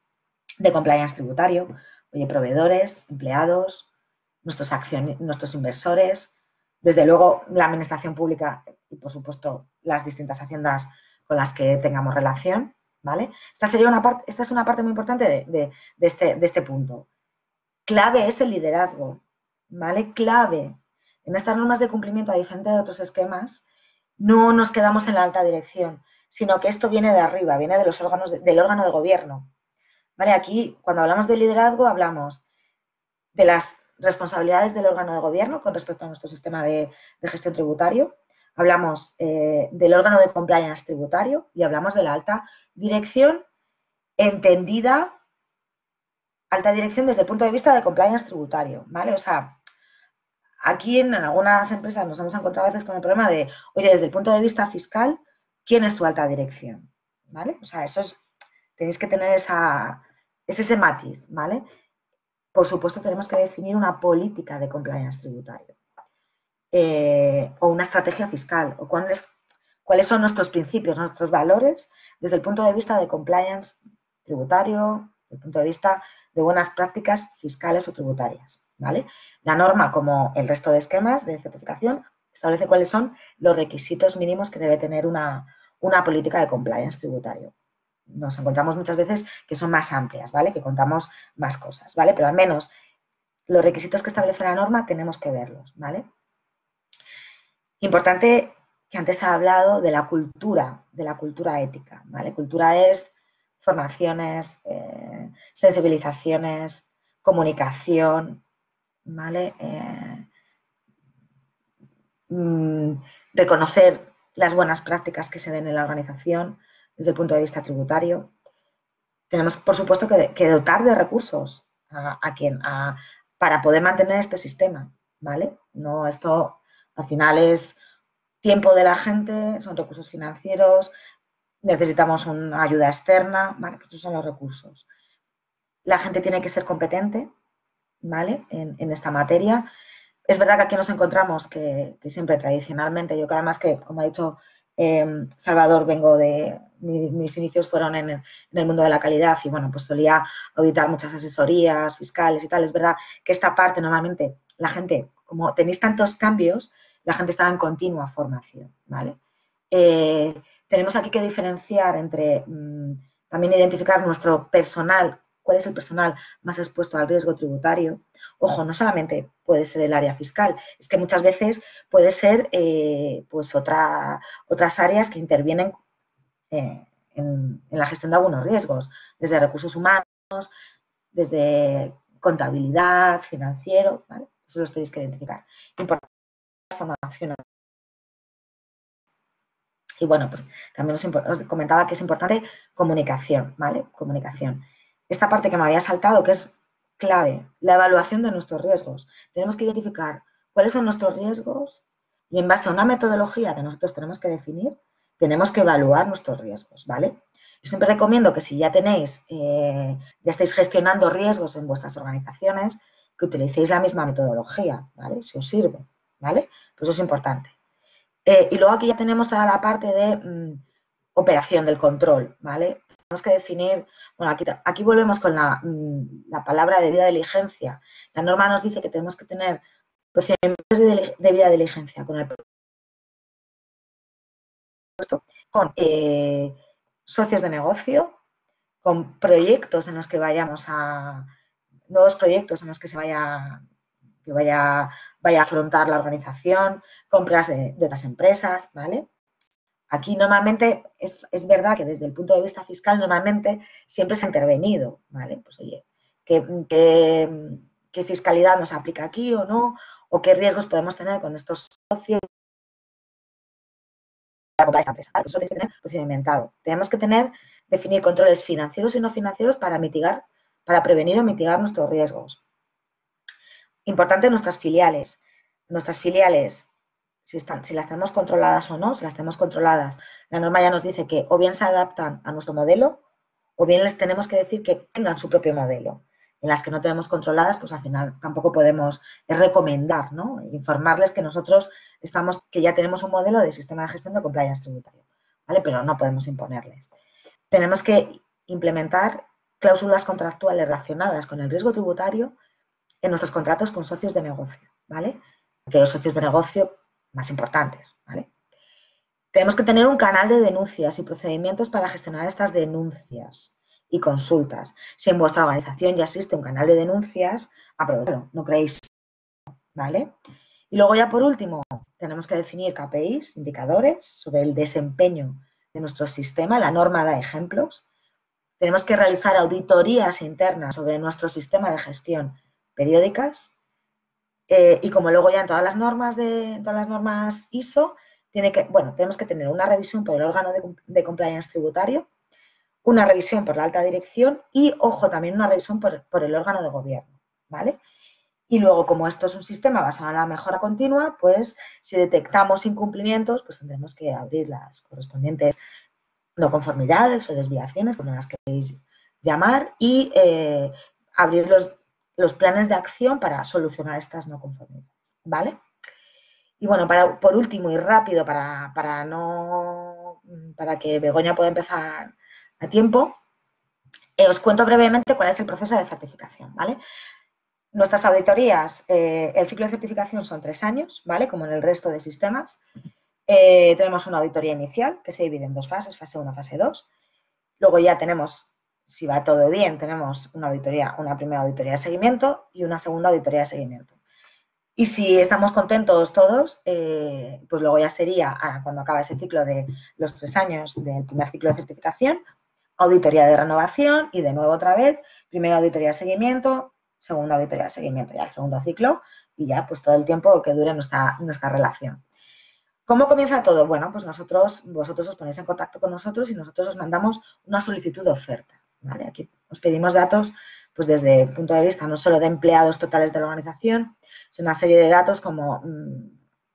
de compliance tributario, oye, proveedores, empleados, nuestros inversores, desde luego la administración pública y, por supuesto, las distintas haciendas con las que tengamos relación, ¿vale? Esta es una parte muy importante de este punto. Clave es el liderazgo, ¿vale? Clave. En estas normas de cumplimiento, a diferencia de otros esquemas, no nos quedamos en la alta dirección, sino que esto viene de arriba, viene de los órganos del órgano de gobierno. ¿Vale? Aquí, cuando hablamos de liderazgo, hablamos de las responsabilidades del órgano de gobierno con respecto a nuestro sistema de gestión tributario, hablamos del órgano de compliance tributario y hablamos de la alta dirección entendida, alta dirección desde el punto de vista de compliance tributario, ¿vale? O sea, aquí en algunas empresas nos hemos encontrado a veces con el problema de, oye, desde el punto de vista fiscal, ¿quién es tu alta dirección? ¿Vale? O sea, tenéis que tener ese matiz, ¿vale? Por supuesto, tenemos que definir una política de compliance tributario. o una estrategia fiscal, o cuáles son nuestros principios, nuestros valores desde el punto de vista de compliance tributario, desde el punto de vista de buenas prácticas fiscales o tributarias, ¿vale? La norma, como el resto de esquemas de certificación, establece cuáles son los requisitos mínimos que debe tener una política de compliance tributario. Nos encontramos muchas veces que son más amplias, ¿vale? Que contamos más cosas, ¿vale? Pero al menos los requisitos que establece la norma tenemos que verlos, ¿vale? Importante que antes ha hablado de la cultura ética, ¿vale? Cultura es formaciones, sensibilizaciones, comunicación, ¿vale? Reconocer las buenas prácticas que se den en la organización desde el punto de vista tributario. Tenemos, por supuesto, que dotar de recursos para poder mantener este sistema, ¿vale? No, esto al final es tiempo de la gente, son recursos financieros, necesitamos una ayuda externa, ¿vale? Pues esos son los recursos. La gente tiene que ser competente, ¿vale? En esta materia. Es verdad que aquí nos encontramos que siempre tradicionalmente, yo que además que, como ha dicho Salvador, vengo de, mis inicios fueron en el mundo de la calidad y bueno, pues solía auditar muchas asesorías fiscales y tal. Es verdad que esta parte normalmente la gente, como tenéis tantos cambios, la gente está en continua formación, ¿vale? Tenemos aquí que diferenciar entre también identificar nuestro personal, cuál es el personal más expuesto al riesgo tributario. Ojo, no solamente puede ser el área fiscal, es que muchas veces puede ser pues otras áreas que intervienen en la gestión de algunos riesgos, desde recursos humanos, desde contabilidad, financiero, ¿vale? Eso lo tenéis que identificar. Importante la formación. Y bueno, pues también os comentaba que es importante comunicación, ¿vale? Comunicación. Esta parte que me había saltado, que es clave, la evaluación de nuestros riesgos. Tenemos que identificar cuáles son nuestros riesgos y en base a una metodología que nosotros tenemos que definir, tenemos que evaluar nuestros riesgos, ¿vale? Yo siempre recomiendo que si ya tenéis, ya estáis gestionando riesgos en vuestras organizaciones, que utilicéis la misma metodología, ¿vale? Si os sirve, ¿vale? Pues eso es importante. Y luego aquí ya tenemos toda la parte de operación del control, ¿vale? Tenemos que definir, bueno, aquí volvemos con la palabra debida diligencia. La norma nos dice que tenemos que tener procedimientos de debida diligencia con socios de negocio, con proyectos en los que vayamos a, nuevos proyectos en los que vaya a afrontar la organización, compras de otras empresas, ¿vale? Aquí normalmente es verdad que desde el punto de vista fiscal normalmente siempre se ha intervenido, ¿vale? Pues oye, ¿qué fiscalidad nos aplica aquí o no? ¿O qué riesgos podemos tener con estos socios para comprar esta empresa? Eso tiene que tener procedimentado. Tenemos que definir controles financieros y no financieros para prevenir o mitigar nuestros riesgos. Importante nuestras filiales. Nuestras filiales, si las tenemos controladas o no, si las tenemos controladas, la norma ya nos dice que o bien se adaptan a nuestro modelo o bien les tenemos que decir que tengan su propio modelo. En las que no tenemos controladas, pues al final tampoco podemos recomendar, ¿no? Informarles que nosotros que ya tenemos un modelo de sistema de gestión de compliance tributario, ¿vale? Pero no podemos imponerles. Tenemos que implementar cláusulas contractuales relacionadas con el riesgo tributario en nuestros contratos con socios de negocio, ¿vale? Aquellos socios de negocio más importantes, ¿vale? Tenemos que tener un canal de denuncias y procedimientos para gestionar estas denuncias y consultas. Si en vuestra organización ya existe un canal de denuncias, aprovechadlo, no creéis, ¿vale? Y luego ya por último, tenemos que definir KPIs, indicadores sobre el desempeño de nuestro sistema. La norma da ejemplos. Tenemos que realizar auditorías internas sobre nuestro sistema de gestión periódicas. Y como luego ya en todas las normas ISO, tenemos que tener una revisión por el órgano de compliance tributario, una revisión por la alta dirección y, ojo, también una revisión por el órgano de gobierno, ¿vale? Y luego, como esto es un sistema basado en la mejora continua, pues si detectamos incumplimientos, pues tendremos que abrir las correspondientes no conformidades o desviaciones, como las queréis llamar, y abrir los planes de acción para solucionar estas no conformidades, ¿vale? Y bueno, por último y rápido, para que Begoña pueda empezar a tiempo, os cuento brevemente cuál es el proceso de certificación, ¿vale? Nuestras auditorías, el ciclo de certificación son 3 años, ¿vale? Como en el resto de sistemas. Tenemos una auditoría inicial que se divide en 2 fases, fase 1, fase 2. Luego ya tenemos, si va todo bien, tenemos una primera auditoría de seguimiento y una segunda auditoría de seguimiento. Y si estamos contentos todos, pues luego ya sería, cuando acaba ese ciclo de los 3 años del primer ciclo de certificación, auditoría de renovación y de nuevo otra vez, primera auditoría de seguimiento, segunda auditoría de seguimiento, ya el segundo ciclo y ya pues todo el tiempo que dure nuestra relación. ¿Cómo comienza todo? Bueno, pues vosotros os ponéis en contacto con nosotros y nosotros os mandamos una solicitud de oferta, ¿vale? Aquí os pedimos datos pues desde el punto de vista no solo de empleados totales de la organización, sino una serie de datos como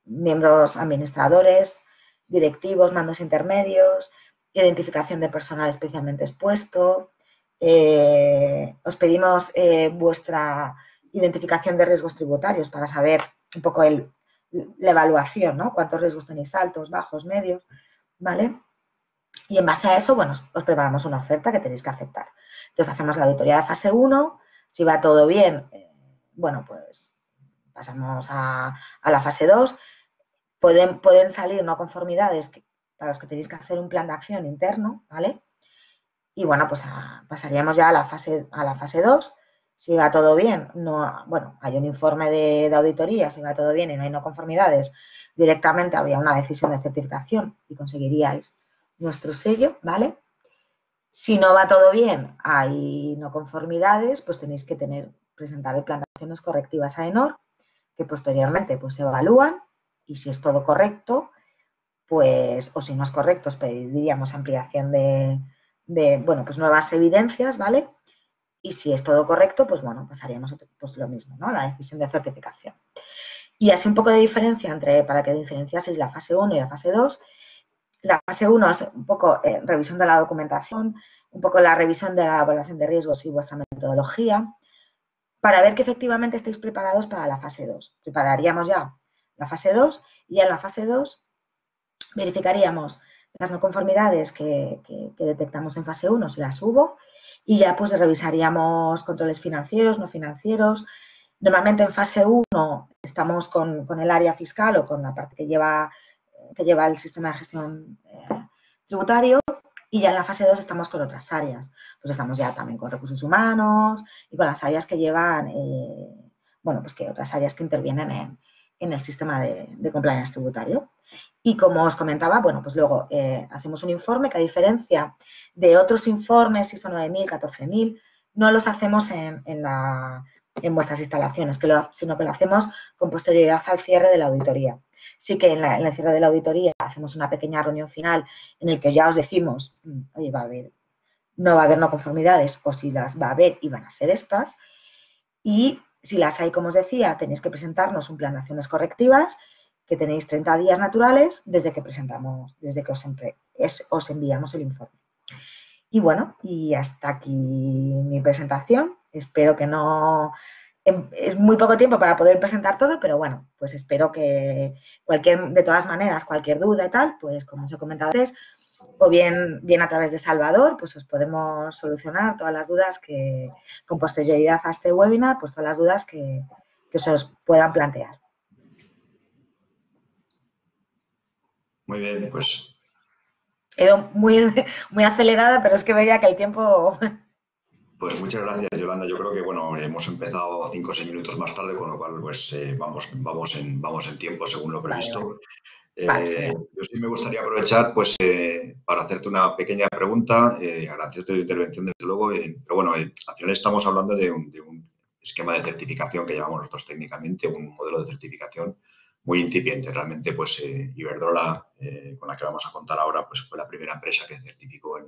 miembros administradores, directivos, mandos intermedios, identificación de personal especialmente expuesto. Os pedimos vuestra identificación de riesgos tributarios para saber un poco la evaluación, ¿no? Cuántos riesgos tenéis altos, bajos, medios, ¿vale? Y en base a eso, bueno, os preparamos una oferta que tenéis que aceptar. Entonces, hacemos la auditoría de fase 1. Si va todo bien, bueno, pues pasamos a la fase 2. Pueden salir no conformidades para los que tenéis que hacer un plan de acción interno, ¿vale? Y bueno, pues pasaríamos ya a la fase 2. Si va todo bien, hay un informe de auditoría, si va todo bien y no hay no conformidades, directamente habría una decisión de certificación y conseguiríais nuestro sello, ¿vale? Si no va todo bien, hay no conformidades, pues tenéis que presentar el plan de acciones correctivas a ENOR, que posteriormente pues se evalúan y si es todo correcto, pues, o si no es correcto, os pediríamos ampliación de pues nuevas evidencias, ¿vale? Y si es todo correcto, pues bueno, pasaríamos pues lo mismo, ¿no? La decisión de certificación. Y así un poco de diferencia para que diferenciaseis la fase 1 y la fase 2. La fase 1 es un poco revisión de la documentación, un poco la revisión de la evaluación de riesgos y vuestra metodología, para ver que efectivamente estéis preparados para la fase 2. Prepararíamos ya la fase 2 y ya en la fase 2 verificaríamos las no conformidades que detectamos en fase 1, si las hubo, y ya pues revisaríamos controles financieros, no financieros. Normalmente en fase 1 estamos con el área fiscal o con la parte que lleva el sistema de gestión tributario, y ya en la fase 2 estamos con otras áreas. Pues estamos ya también con recursos humanos y con las áreas que llevan, pues que otras áreas que intervienen en el sistema de compliance tributario. Y como os comentaba, bueno, pues luego hacemos un informe que a diferencia de otros informes, ISO 9000, 14000, no los hacemos en vuestras instalaciones, sino que lo hacemos con posterioridad al cierre de la auditoría. Sí que en el cierre de la auditoría hacemos una pequeña reunión final en el que ya os decimos, oye, no va a haber no conformidades, o si las va a haber y van a ser estas. Y si las hay, como os decía, tenéis que presentarnos un plan de acciones correctivas, que tenéis 30 días naturales desde que os enviamos el informe. Y bueno, y hasta aquí mi presentación. Espero que no... Es muy poco tiempo para poder presentar todo, pero bueno, pues espero que de todas maneras, cualquier duda y tal, pues como os he comentado antes, o bien a través de Salvador, pues os podemos solucionar todas las dudas que, con posterioridad a este webinar, pues todas las dudas que se os puedan plantear. Muy bien, pues... He ido muy acelerada, pero es que veía que el tiempo... Pues muchas gracias, Yolanda. Yo creo que, bueno, hemos empezado 5 o 6 minutos más tarde, con lo cual, pues, vamos en tiempo según lo previsto. Vale. Yo sí me gustaría aprovechar, pues, para hacerte una pequeña pregunta, agradecerte tu intervención, desde luego, pero bueno, al final estamos hablando de un esquema de certificación que llamamos nosotros técnicamente, un modelo de certificación muy incipiente. Realmente, pues, Iberdrola, con la que vamos a contar ahora, pues fue la primera empresa que certificó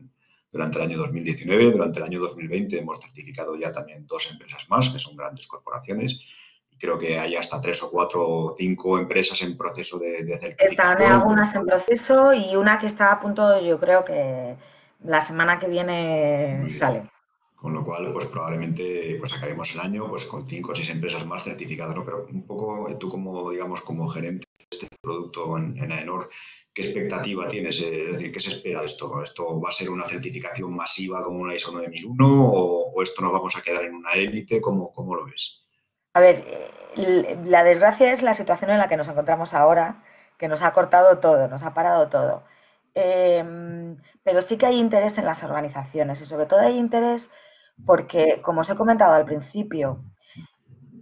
durante el año 2019. Durante el año 2020 hemos certificado ya también 2 empresas más, que son grandes corporaciones. Y creo que hay hasta 3 o 4 o 5 empresas en proceso de certificación. Están algunas en proceso y una que está a punto, yo creo que la semana que viene sale. Con lo cual, pues probablemente pues acabemos el año pues con 5 o 6 empresas más certificadas, ¿no? Pero un poco tú como, digamos, como gerente de este producto en AENOR. ¿Qué expectativa tienes? Es decir, ¿qué se espera de esto? ¿Esto va a ser una certificación masiva como una ISO 9001 o esto nos vamos a quedar en una élite? ¿Cómo lo ves? A ver, la desgracia es la situación en la que nos encontramos ahora, que nos ha cortado todo, nos ha parado todo. Pero sí que hay interés en las organizaciones y sobre todo hay interés porque, como os he comentado al principio,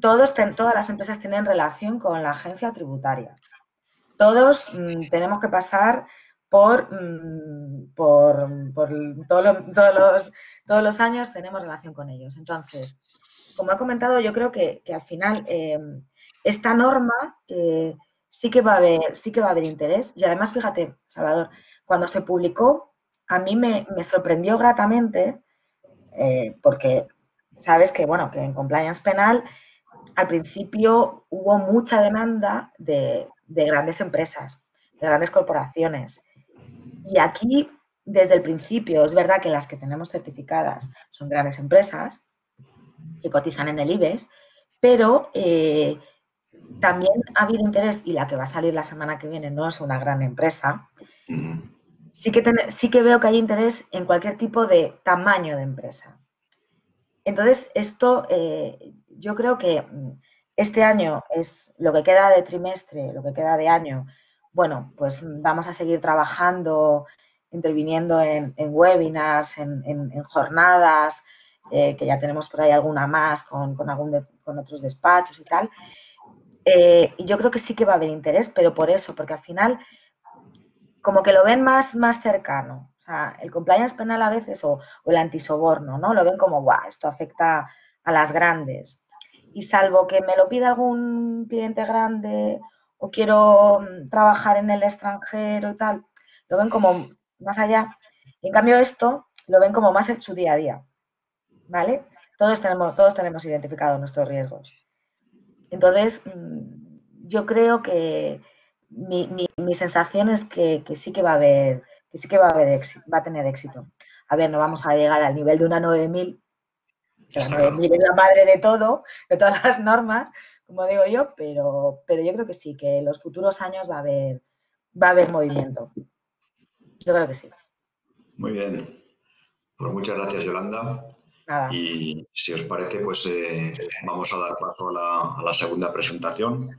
todas las empresas tienen relación con la agencia tributaria. Todos tenemos que pasar por todos los años tenemos relación con ellos. Entonces, como he comentado, yo creo que al final esta norma sí que va a haber interés. Y además, fíjate, Salvador, cuando se publicó, a mí me sorprendió gratamente porque sabes que, bueno, que en compliance penal al principio hubo mucha demanda de grandes empresas, de grandes corporaciones. Y aquí, desde el principio, es verdad que las que tenemos certificadas son grandes empresas que cotizan en el IBEX, pero también ha habido interés, y la que va a salir la semana que viene no es una gran empresa, sí que veo que hay interés en cualquier tipo de tamaño de empresa. Entonces, esto yo creo que este año es lo que queda de trimestre, lo que queda de año. Bueno, pues vamos a seguir trabajando, interviniendo en webinars, en jornadas, que ya tenemos por ahí alguna más con otros despachos y tal. Y yo creo que sí que va a haber interés, pero por eso, porque al final como que lo ven más cercano. O sea, el compliance penal a veces o el antisoborno, ¿no? Lo ven como, guau, esto afecta a las grandes. Y salvo que me lo pida algún cliente grande o quiero trabajar en el extranjero y tal, lo ven como más allá. En cambio esto lo ven como más en su día a día, ¿vale? Todos tenemos identificados nuestros riesgos. Entonces, yo creo que mi sensación es que sí que va a haber éxito, va a tener éxito. A ver, no vamos a llegar al nivel de una 9000, que la 9000 es la madre de todo, de todas las normas, como digo yo, pero yo creo que sí, que en los futuros años va a haber movimiento. Yo creo que sí. Muy bien. Pues muchas gracias, Yolanda. Nada. Y si os parece, pues vamos a dar paso a la segunda presentación,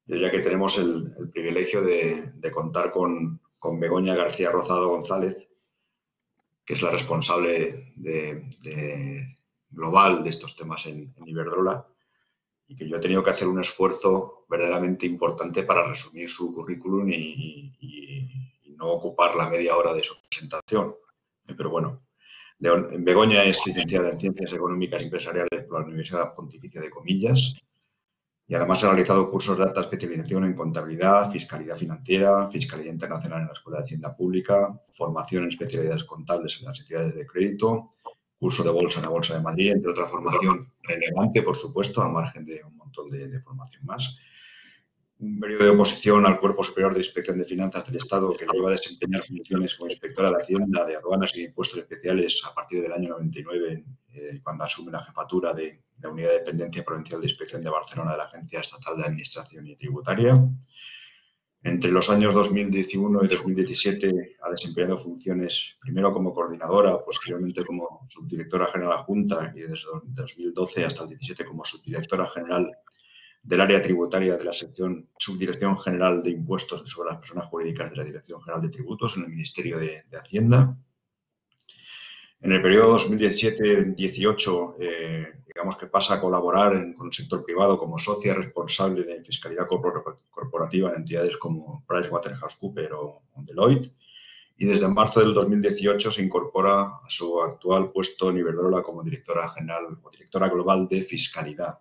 ya que tenemos el privilegio de contar con Begoña García Rozado González, que es la responsable global de estos temas en Iberdrola, y que yo he tenido que hacer un esfuerzo verdaderamente importante para resumir su currículum y no ocupar la media hora de su presentación. Pero bueno, Begoña es licenciada en Ciencias Económicas y Empresariales por la Universidad Pontificia de Comillas y además ha realizado cursos de alta especialización en contabilidad, fiscalidad financiera, fiscalidad internacional en la Escuela de Hacienda Pública, formación en especialidades contables en las entidades de crédito, curso de bolsa en la Bolsa de Madrid, entre otra formación relevante, por supuesto, al margen de un montón de formación más. Un periodo de oposición al Cuerpo Superior de Inspección de Finanzas del Estado que le lleva a desempeñar funciones como inspectora de Hacienda, de Aduanas y de Impuestos Especiales a partir del año 99, cuando asume la jefatura de la Unidad de Dependencia Provincial de Inspección de Barcelona de la Agencia Estatal de Administración y Tributaria. Entre los años 2011 y 2017 ha desempeñado funciones primero como coordinadora, posteriormente como subdirectora general adjunta y desde 2012 hasta el 2017 como subdirectora general del área tributaria de la Subdirección General de Impuestos sobre las Personas Jurídicas de la Dirección General de Tributos en el Ministerio de Hacienda. En el periodo 2017-18, digamos que pasa a colaborar con el sector privado como socia responsable de fiscalidad corporativa en entidades como PricewaterhouseCoopers o Deloitte. Y desde marzo del 2018 se incorpora a su actual puesto en Iberdrola como directora general o directora global de fiscalidad.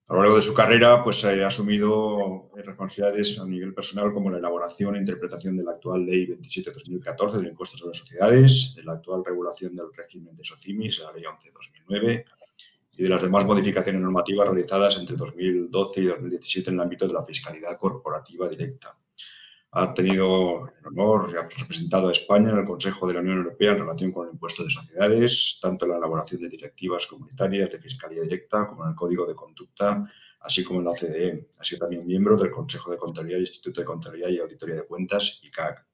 A lo largo de su carrera, pues ha asumido responsabilidades a nivel personal como la elaboración e interpretación de la actual Ley 27/2014 del Impuesto sobre Sociedades, de la actual regulación del régimen de SOCIMIS, la Ley 11/2009, y de las demás modificaciones normativas realizadas entre 2012 y 2017 en el ámbito de la fiscalidad corporativa directa. Ha tenido el honor y ha representado a España en el Consejo de la Unión Europea en relación con el impuesto de sociedades, tanto en la elaboración de directivas comunitarias de fiscalía directa como en el Código de Conducta así como en la OCDE. Ha sido también miembro del Consejo de Contabilidad, Instituto de Contabilidad y Auditoría de Cuentas, ICAC.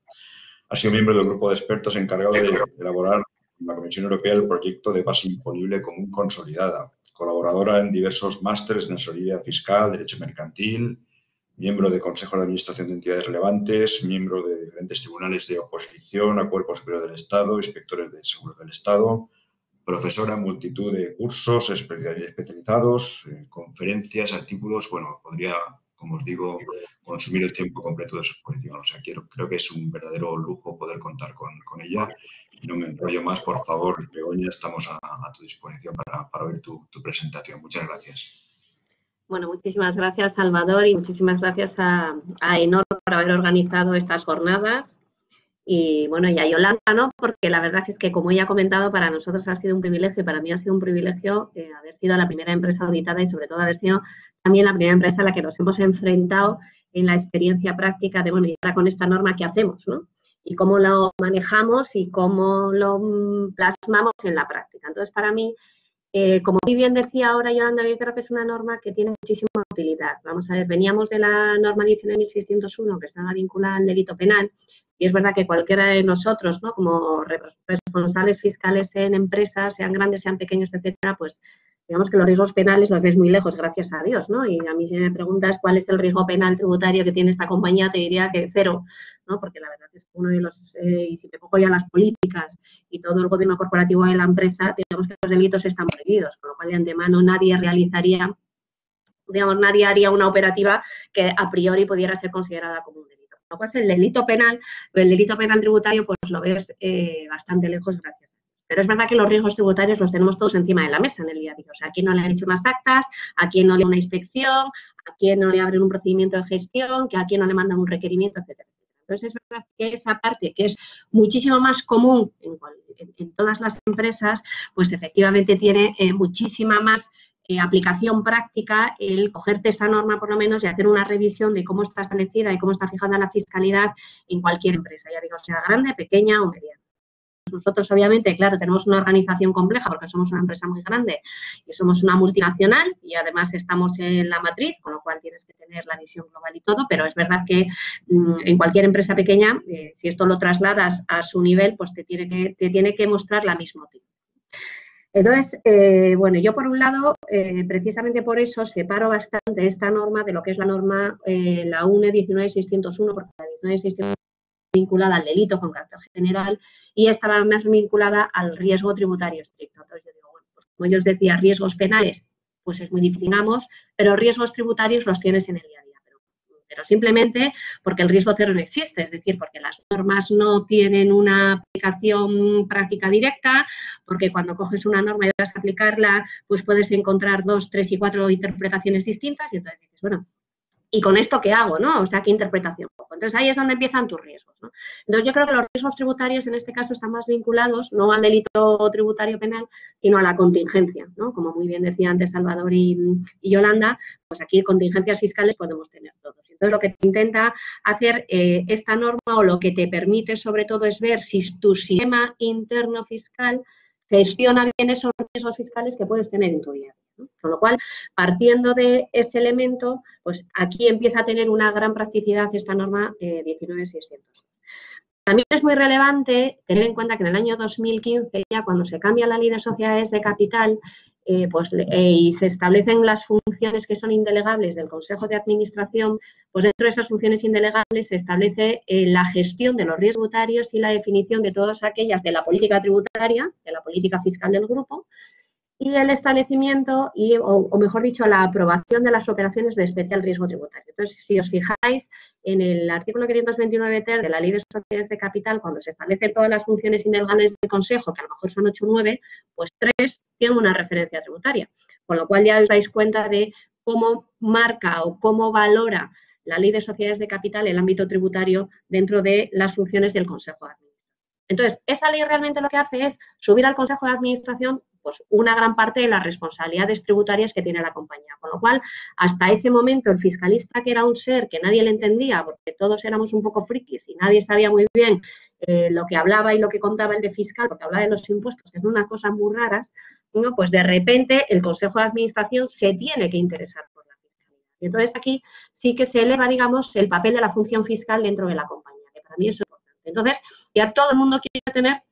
Ha sido miembro del grupo de expertos encargado de elaborar en la Comisión Europea el proyecto de base imponible común consolidada. Colaboradora en diversos másteres en asesoría fiscal, derecho mercantil, miembro de consejos de administración de entidades relevantes, miembro de diferentes tribunales de oposición a cuerpos superiores del Estado, inspectores de seguros del Estado, profesora en multitud de cursos especializados, conferencias, artículos. Bueno, podría, como os digo, consumir el tiempo completo de su exposición. O sea, creo que es un verdadero lujo poder contar con ella. Y no me enrollo más, por favor, Begoña, estamos a tu disposición para oír tu presentación. Muchas gracias. Bueno, muchísimas gracias, Salvador, y muchísimas gracias a AENOR por haber organizado estas jornadas. Y bueno, y a Yolanda, ¿no? Porque la verdad es que, como ella ha comentado, para nosotros ha sido un privilegio y para mí ha sido un privilegio haber sido la primera empresa auditada y sobre todo haber sido también la primera empresa a la que nos hemos enfrentado en la experiencia práctica de, bueno, y ahora con esta norma, ¿qué hacemos, no? Y cómo lo manejamos y cómo lo plasmamos en la práctica. Entonces, para mí, como muy bien decía ahora Yolanda, yo creo que es una norma que tiene muchísima utilidad. Vamos a ver, veníamos de la norma 19.601, que estaba vinculada al delito penal, y es verdad que cualquiera de nosotros, ¿no? Como responsables fiscales en empresas, sean grandes, sean pequeños, etcétera, pues digamos que los riesgos penales los ves muy lejos, gracias a Dios, ¿no? Y a mí, si me preguntas cuál es el riesgo penal tributario que tiene esta compañía, te diría que cero, ¿no? Porque la verdad es que uno de los, y si me cojo ya las políticas y todo el gobierno corporativo de la empresa, digamos que los delitos están prohibidos, con lo cual de antemano nadie realizaría, digamos, nadie haría una operativa que a priori pudiera ser considerada como un delito. Lo cual es el delito penal tributario, pues lo ves bastante lejos, gracias. Pero es verdad que los riesgos tributarios los tenemos todos encima de la mesa en el día a día. O sea, a quién no le han hecho unas actas, a quién no le una inspección, a quién no le abren un procedimiento de gestión, que a quién no le mandan un requerimiento, etcétera. Entonces, es verdad que esa parte, que es muchísimo más común en todas las empresas, pues efectivamente tiene muchísima más aplicación práctica el cogerte esta norma por lo menos y hacer una revisión de cómo está establecida y cómo está fijada la fiscalidad en cualquier empresa, ya digo, sea grande, pequeña o mediana. Nosotros, obviamente, claro, tenemos una organización compleja porque somos una empresa muy grande y somos una multinacional y además estamos en la matriz, con lo cual tienes que tener la visión global y todo, pero es verdad que en cualquier empresa pequeña, si esto lo trasladas a su nivel, pues te tiene que mostrar la misma utilidad. Entonces, bueno, yo por un lado, precisamente por eso, separo bastante esta norma de lo que es la norma, la UNE 19.601, porque la 19.601 vinculada al delito con carácter general y estaba más vinculada al riesgo tributario estricto. Entonces, yo digo, bueno, pues como yo os decía, riesgos penales, pues es muy difícil, digamos, pero riesgos tributarios los tienes en el día a día. Pero simplemente porque el riesgo cero no existe, es decir, porque las normas no tienen una aplicación práctica directa, porque cuando coges una norma y vas a aplicarla, pues puedes encontrar 2, 3 y 4 interpretaciones distintas y entonces dices, bueno, ¿y con esto qué hago, no? O sea, ¿qué interpretación cojo? Entonces, ahí es donde empiezan tus riesgos, ¿no? Entonces, yo creo que los riesgos tributarios, en este caso, están más vinculados no al delito tributario penal, sino a la contingencia, ¿no? Como muy bien decía antes Salvador y Yolanda, pues aquí contingencias fiscales podemos tener todos. Entonces, lo que te intenta hacer esta norma o lo que te permite, sobre todo, es ver si tu sistema interno fiscal gestiona bien esos riesgos fiscales que puedes tener en tu día. ¿No? Con lo cual, partiendo de ese elemento, pues aquí empieza a tener una gran practicidad esta norma 19.600. También es muy relevante tener en cuenta que en el año 2015, ya cuando se cambia la ley de sociedades de capital y se establecen las funciones que son indelegables del Consejo de Administración, pues dentro de esas funciones indelegables se establece la gestión de los riesgos tributarios y la definición de todas aquellas de la política tributaria, de la política fiscal del grupo, y el establecimiento, o mejor dicho, la aprobación de las operaciones de especial riesgo tributario. Entonces, si os fijáis, en el artículo 529 ter de la Ley de Sociedades de Capital, cuando se establecen todas las funciones indelegables del Consejo, que a lo mejor son 8 o 9, pues 3 tienen una referencia tributaria. Con lo cual ya os dais cuenta de cómo marca o cómo valora la Ley de Sociedades de Capital el ámbito tributario dentro de las funciones del Consejo de Administración. Entonces, esa ley realmente lo que hace es subir al Consejo de Administración pues una gran parte de las responsabilidades tributarias que tiene la compañía. Con lo cual, hasta ese momento, el fiscalista, que era un ser que nadie le entendía, porque todos éramos un poco frikis y nadie sabía muy bien lo que hablaba y lo que contaba el de fiscal, porque hablaba de los impuestos, que son unas cosas muy raras, ¿no? Pues de repente el Consejo de Administración se tiene que interesar por la fiscalidad. Y entonces aquí sí que se eleva, digamos, el papel de la función fiscal dentro de la compañía, que para mí es importante. Entonces, ya todo el mundo quiere tener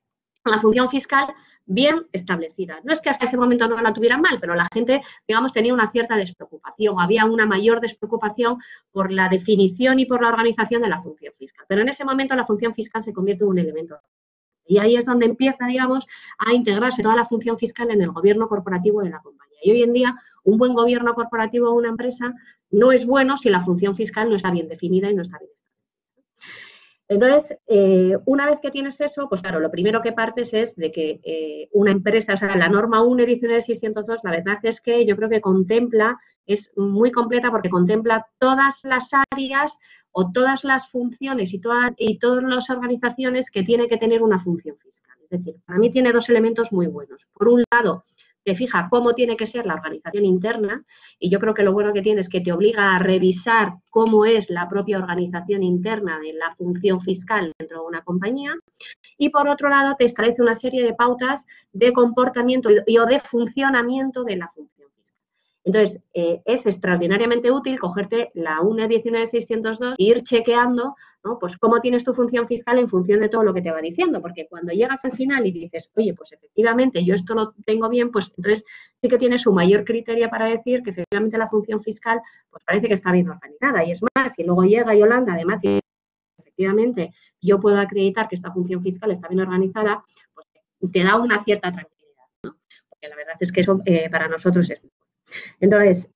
la función fiscal bien establecida. No es que hasta ese momento no la tuvieran mal, pero la gente, digamos, tenía una cierta despreocupación, había una mayor despreocupación por la definición y por la organización de la función fiscal. Pero en ese momento la función fiscal se convierte en un elemento. Y ahí es donde empieza, digamos, a integrarse toda la función fiscal en el gobierno corporativo de la compañía. Y hoy en día, un buen gobierno corporativo de una empresa no es bueno si la función fiscal no está bien definida y no está bien establecida. Entonces, una vez que tienes eso, pues claro, lo primero que partes es de que una empresa, o sea, la norma 1 19602, la verdad es que yo creo que contempla, es muy completa porque contempla todas las áreas o todas las funciones y todas las organizaciones que tiene que tener una función fiscal. Es decir, para mí tiene dos elementos muy buenos. Por un lado, te fija cómo tiene que ser la organización interna y yo creo que lo bueno que tiene es que te obliga a revisar cómo es la propia organización interna de la función fiscal dentro de una compañía y por otro lado te establece una serie de pautas de comportamiento y o de funcionamiento de la función fiscal. Entonces, es extraordinariamente útil cogerte la UNE 19602 e ir chequeando, ¿no? Pues cómo tienes tu función fiscal en función de todo lo que te va diciendo, porque cuando llegas al final y dices, oye, pues efectivamente yo esto lo tengo bien, pues entonces sí que tienes un mayor criterio para decir que efectivamente la función fiscal pues parece que está bien organizada. Y es más, si luego llega Yolanda, además, y efectivamente yo puedo acreditar que esta función fiscal está bien organizada, pues te da una cierta tranquilidad, ¿no? Porque la verdad es que eso para nosotros es muy bueno. Entonces,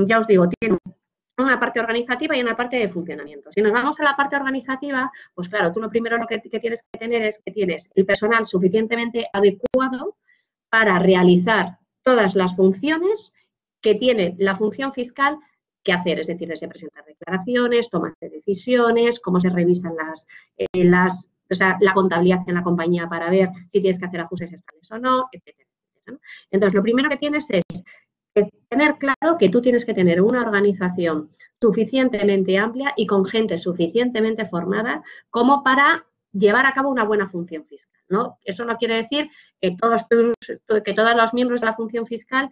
ya os digo, tiene una parte organizativa y una parte de funcionamiento. Si nos vamos a la parte organizativa, pues claro, tú lo primero que tienes que tener es que tienes el personal suficientemente adecuado para realizar todas las funciones que tiene la función fiscal que hacer, es decir, desde presentar declaraciones, tomar de decisiones, cómo se revisan o sea, la contabilidad en la compañía para ver si tienes que hacer ajustes estables o no, etcétera, etcétera, ¿no? Entonces, lo primero que tienes es tener claro que tú tienes que tener una organización suficientemente amplia y con gente suficientemente formada como para llevar a cabo una buena función fiscal, ¿no? Eso no quiere decir que todos los miembros de la función fiscal,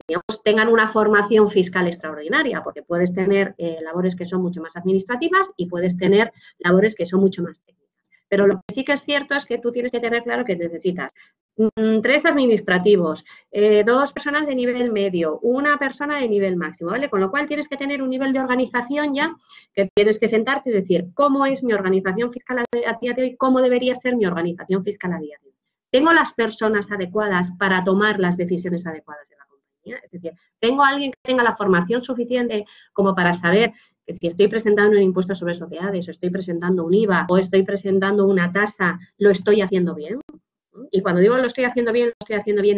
digamos, tengan una formación fiscal extraordinaria, porque puedes tener labores que son mucho más administrativas y puedes tener labores que son mucho más técnicas. Pero lo que sí que es cierto es que tú tienes que tener claro que necesitas 3 administrativos, 2 personas de nivel medio, 1 persona de nivel máximo, ¿vale? Con lo cual tienes que tener un nivel de organización ya que tienes que sentarte y decir cómo es mi organización fiscal a día de hoy, cómo debería ser mi organización fiscal a día de hoy. ¿Tengo las personas adecuadas para tomar las decisiones adecuadas de la compañía? Es decir, ¿tengo a alguien que tenga la formación suficiente como para saber que si estoy presentando un impuesto sobre sociedades o estoy presentando un IVA o estoy presentando una tasa, lo estoy haciendo bien? Y cuando digo lo estoy haciendo bien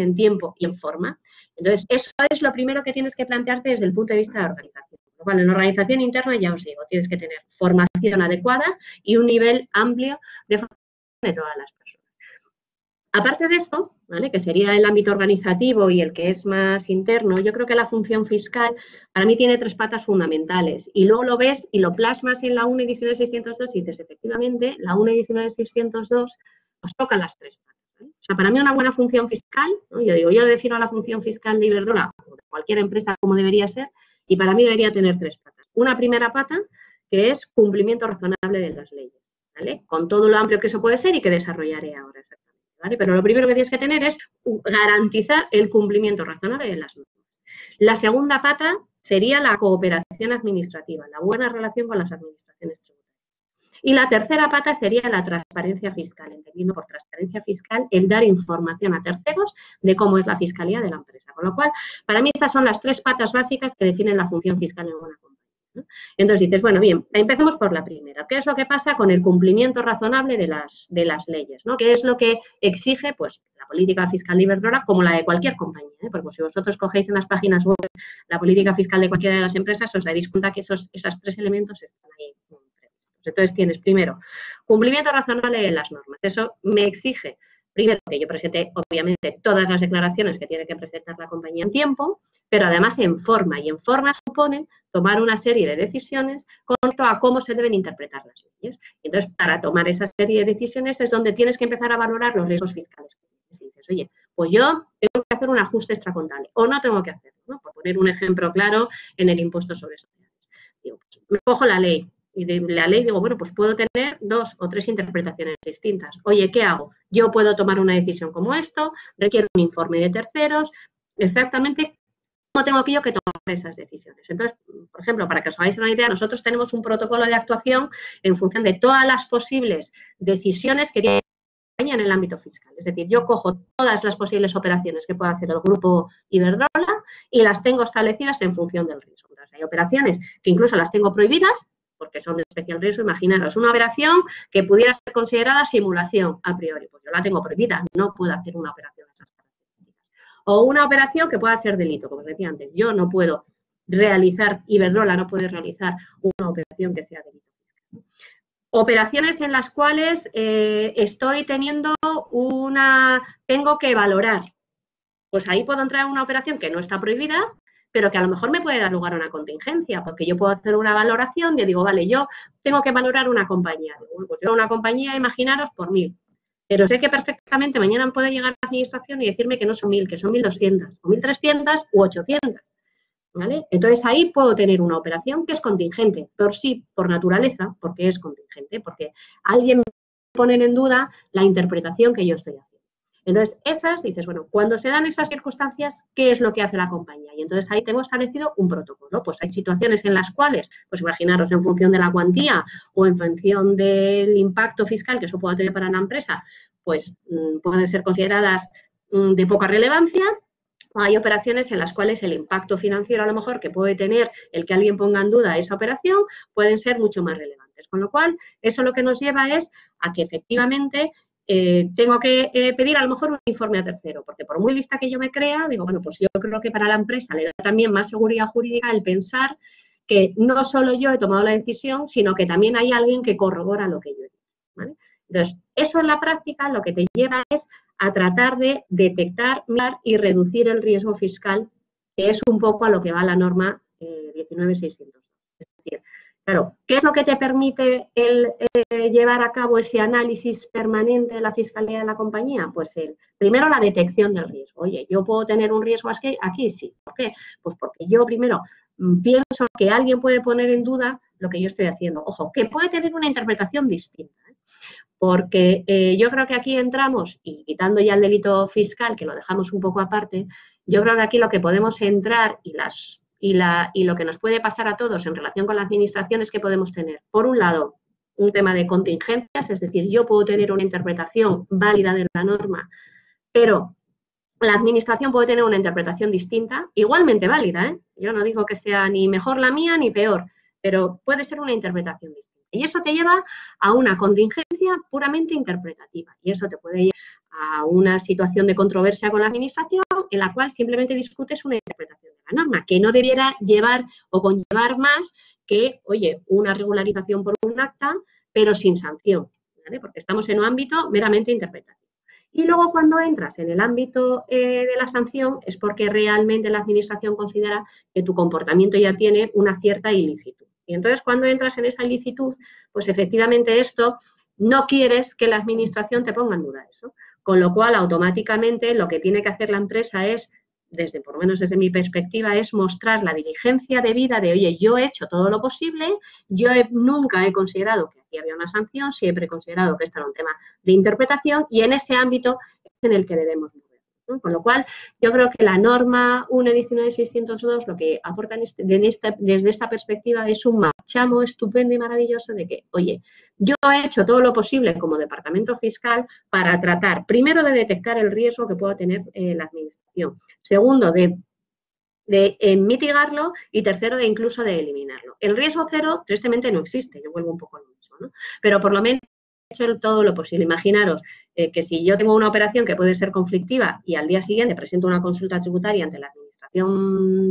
en tiempo y en forma. Entonces, eso es lo primero que tienes que plantearte desde el punto de vista de la organización. Bueno, en la organización interna, ya os digo, tienes que tener formación adecuada y un nivel amplio de formación de todas las personas. Aparte de esto, ¿vale?, que sería el ámbito organizativo y el que es más interno, yo creo que la función fiscal para mí tiene 3 patas fundamentales. Y luego lo ves y lo plasmas en la UNE 19602 y dices, efectivamente, la UNE 19602 nos toca las 3 patas. O sea, para mí una buena función fiscal, ¿no? Yo defino la función fiscal de Iberdrola o de cualquier empresa como debería ser y para mí debería tener 3 patas. Una primera pata que es cumplimiento razonable de las leyes, ¿vale? Con todo lo amplio que eso puede ser y que desarrollaré ahora exactamente, ¿vale? Pero lo primero que tienes que tener es garantizar el cumplimiento razonable de las normas. La segunda pata sería la cooperación administrativa, la buena relación con las administraciones tributarias. Y la tercera pata sería la transparencia fiscal, entendiendo por transparencia fiscal el dar información a terceros de cómo es la fiscalía de la empresa. Con lo cual, para mí estas son las 3 patas básicas que definen la función fiscal en una compañía, ¿no? Entonces dices, bueno, bien, empecemos por la primera. ¿Qué es lo que pasa con el cumplimiento razonable de las leyes, ¿no? ¿Qué es lo que exige, pues, la política fiscal de Iberdrola como la de cualquier compañía, ¿eh? Porque si vosotros cogéis en las páginas web la política fiscal de cualquiera de las empresas, os daréis cuenta que esos 3 elementos están ahí. Entonces tienes, primero, cumplimiento razonable de las normas. Eso me exige, primero, que yo presente, obviamente, todas las declaraciones que tiene que presentar la compañía en tiempo, pero además en forma. Y en forma supone tomar una serie de decisiones con respecto a cómo se deben interpretar las leyes. Entonces, para tomar esa serie de decisiones es donde tienes que empezar a valorar los riesgos fiscales que tienes. Y dices, oye, pues yo tengo que hacer un ajuste extracontable o no tengo que hacerlo. ¿no? Por poner un ejemplo claro en el impuesto sobre sociedades. Digo, pues, me cojo la ley y de la ley digo, bueno, pues puedo tener 2 o 3 interpretaciones distintas. Oye, ¿qué hago? Yo puedo tomar una decisión como esto, requiero un informe de terceros, exactamente cómo tengo yo que tomar esas decisiones. Entonces, por ejemplo, para que os hagáis una idea, nosotros tenemos un protocolo de actuación en función de todas las posibles decisiones que tiene en el ámbito fiscal. Es decir, yo cojo todas las posibles operaciones que pueda hacer el grupo Iberdrola y las tengo establecidas en función del riesgo. Entonces, hay operaciones que incluso las tengo prohibidas porque son de especial riesgo. Imaginaros, una operación que pudiera ser considerada simulación a priori. Pues yo la tengo prohibida, no puedo hacer una operación de esas características. O una operación que pueda ser delito, como os decía antes. Yo no puedo realizar, Iberdrola no puede realizar una operación que sea delito fiscal. Operaciones en las cuales tengo que valorar. Pues ahí puedo entrar en una operación que no está prohibida, pero que a lo mejor me puede dar lugar a una contingencia, porque yo puedo hacer una valoración, yo digo, vale, yo tengo que valorar una compañía. Bueno, pues yo una compañía, imaginaros, por 1.000. Pero sé que perfectamente mañana puede llegar la administración y decirme que no son 1.000, que son 1.200, o 1.300 u 800. ¿Vale? Entonces, ahí puedo tener una operación que es contingente, por sí, por naturaleza, porque es contingente, porque alguien me pone en duda la interpretación que yo estoy haciendo. Entonces, dices, bueno, cuando se dan esas circunstancias, ¿qué es lo que hace la compañía? Y entonces ahí tengo establecido un protocolo. Pues hay situaciones en las cuales, pues imaginaros, en función de la cuantía o en función del impacto fiscal que eso pueda tener para la empresa, pues pueden ser consideradas de poca relevancia. Hay operaciones en las cuales el impacto financiero a lo mejor que puede tener el que alguien ponga en duda esa operación pueden ser mucho más relevantes. Con lo cual, eso lo que nos lleva es a que efectivamente tengo que pedir a lo mejor un informe a tercero, porque por muy lista que yo me crea, digo, bueno, pues yo creo que para la empresa le da también más seguridad jurídica el pensar que no solo yo he tomado la decisión, sino que también hay alguien que corrobora lo que yo he dicho, ¿vale? Entonces, eso en la práctica lo que te lleva es a tratar de detectar, mirar y reducir el riesgo fiscal, que es un poco a lo que va la norma 19.602. Es decir, claro, ¿qué es lo que te permite el llevar a cabo ese análisis permanente de la fiscalidad de la compañía? Pues primero la detección del riesgo. Oye, ¿yo puedo tener un riesgo aquí? Sí. ¿Por qué? Pues porque yo primero pienso que alguien puede poner en duda lo que yo estoy haciendo. Ojo, que puede tener una interpretación distinta. Porque yo creo que aquí entramos, y quitando ya el delito fiscal, que lo dejamos un poco aparte, yo creo que aquí lo que podemos entrar y lo que nos puede pasar a todos en relación con la administración es que podemos tener, por un lado, un tema de contingencias, es decir, yo puedo tener una interpretación válida de la norma, pero la administración puede tener una interpretación distinta, igualmente válida, ¿eh? Yo no digo que sea ni mejor la mía ni peor, pero puede ser una interpretación distinta. Y eso te lleva a una contingencia puramente interpretativa. Y eso te puede llevar a una situación de controversia con la administración en la cual simplemente discutes una interpretación de la norma, que no debiera llevar o conllevar más que, oye, una regularización por un acta, pero sin sanción, ¿vale? Porque estamos en un ámbito meramente interpretativo. Y luego cuando entras en el ámbito de la sanción es porque realmente la administración considera que tu comportamiento ya tiene una cierta ilicitud. Y entonces cuando entras en esa ilicitud, pues efectivamente esto no quieres que la administración te ponga en duda eso. Con lo cual automáticamente lo que tiene que hacer la empresa es, por lo menos desde mi perspectiva, es mostrar la diligencia debida de, oye, yo he hecho todo lo posible, nunca he considerado que aquí había una sanción, siempre he considerado que esto era un tema de interpretación y en ese ámbito es en el que debemos mover, ¿no? Con lo cual, yo creo que la norma 1.19.602 lo que aporta desde esta perspectiva es un marchamo estupendo y maravilloso de que, oye, yo he hecho todo lo posible como departamento fiscal para tratar, primero, de detectar el riesgo que pueda tener la administración, segundo, de mitigarlo y tercero, incluso de eliminarlo. El riesgo cero, tristemente, no existe, yo vuelvo un poco a lo mismo, ¿no? Pero por lo menos he hecho todo lo posible. Imaginaros que si yo tengo una operación que puede ser conflictiva y al día siguiente presento una consulta tributaria ante la Administración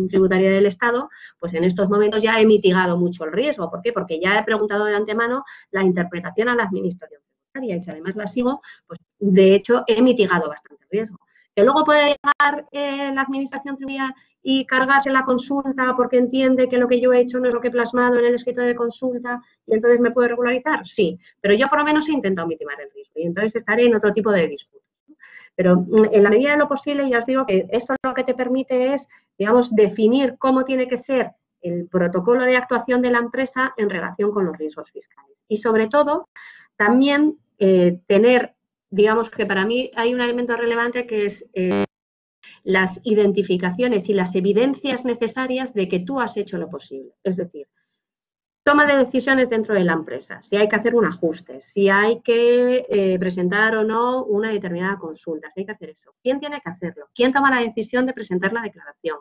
Tributaria del Estado, pues en estos momentos ya he mitigado mucho el riesgo. ¿Por qué? Porque ya he preguntado de antemano la interpretación a la Administración Tributaria y si además la sigo, pues de hecho he mitigado bastante el riesgo. Que luego puede llegar la Administración Tributaria y cargarse la consulta porque entiende que lo que yo he hecho no es lo que he plasmado en el escrito de consulta y entonces me puede regularizar, sí, pero yo por lo menos he intentado mitigar el riesgo y entonces estaré en otro tipo de disputas. Pero en la medida de lo posible, ya os digo que esto lo que te permite es digamos, definir cómo tiene que ser el protocolo de actuación de la empresa en relación con los riesgos fiscales. Y sobre todo, también tener, digamos que para mí hay un elemento relevante que es las identificaciones y las evidencias necesarias de que tú has hecho lo posible. Es decir, toma de decisiones dentro de la empresa, si hay que hacer un ajuste, si hay que presentar o no una determinada consulta, si hay que hacer eso. ¿Quién tiene que hacerlo? ¿Quién toma la decisión de presentar la declaración?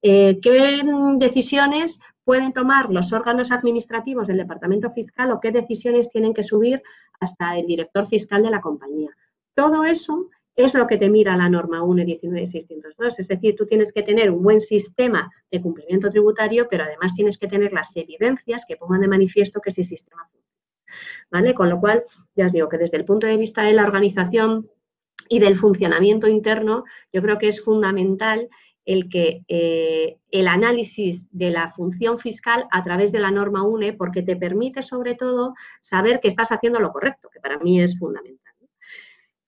¿Qué decisiones pueden tomar los órganos administrativos del departamento fiscal o qué decisiones tienen que subir hasta el director fiscal de la compañía? Todo eso es lo que te mira la norma UNE 19602. Es decir, tú tienes que tener un buen sistema de cumplimiento tributario, pero además tienes que tener las evidencias que pongan de manifiesto que ese sistema funciona, ¿vale? Con lo cual, ya os digo que desde el punto de vista de la organización y del funcionamiento interno, yo creo que es fundamental el que el análisis de la función fiscal a través de la norma UNE, porque te permite sobre todo saber que estás haciendo lo correcto, que para mí es fundamental.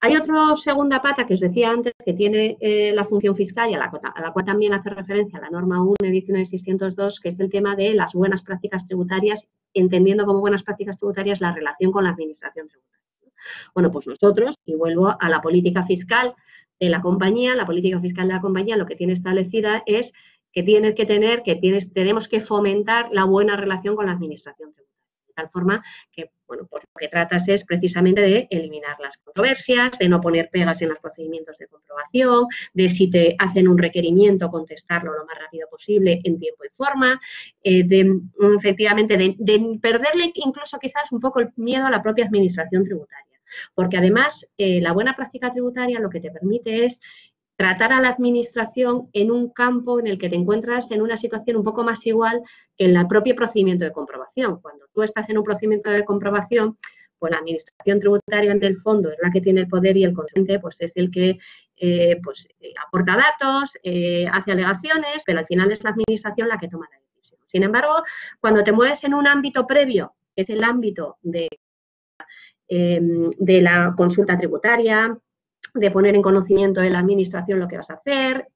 Hay otra segunda pata que os decía antes que tiene la función fiscal y a la cual también hace referencia la norma UNE 19602, que es el tema de las buenas prácticas tributarias, entendiendo como buenas prácticas tributarias la relación con la administración tributaria. Bueno, pues nosotros, y vuelvo a la política fiscal de la compañía, lo que tiene establecida es que tenemos que fomentar la buena relación con la administración tributaria. De tal forma que, bueno, pues lo que tratas es precisamente de eliminar las controversias, de no poner pegas en los procedimientos de comprobación, de si te hacen un requerimiento, contestarlo lo más rápido posible en tiempo y forma, efectivamente de perderle incluso quizás un poco el miedo a la propia administración tributaria. Porque además la buena práctica tributaria lo que te permite es tratar a la administración en un campo en el que te encuentras en una situación un poco más igual que en el propio procedimiento de comprobación. Cuando tú estás en un procedimiento de comprobación, pues la administración tributaria en el fondo es la que tiene el poder y el consciente pues es el que aporta datos, hace alegaciones, pero al final es la administración la que toma la decisión. Sin embargo, cuando te mueves en un ámbito previo, que es el ámbito de la consulta tributaria, de poner en conocimiento de la administración lo que vas a hacer,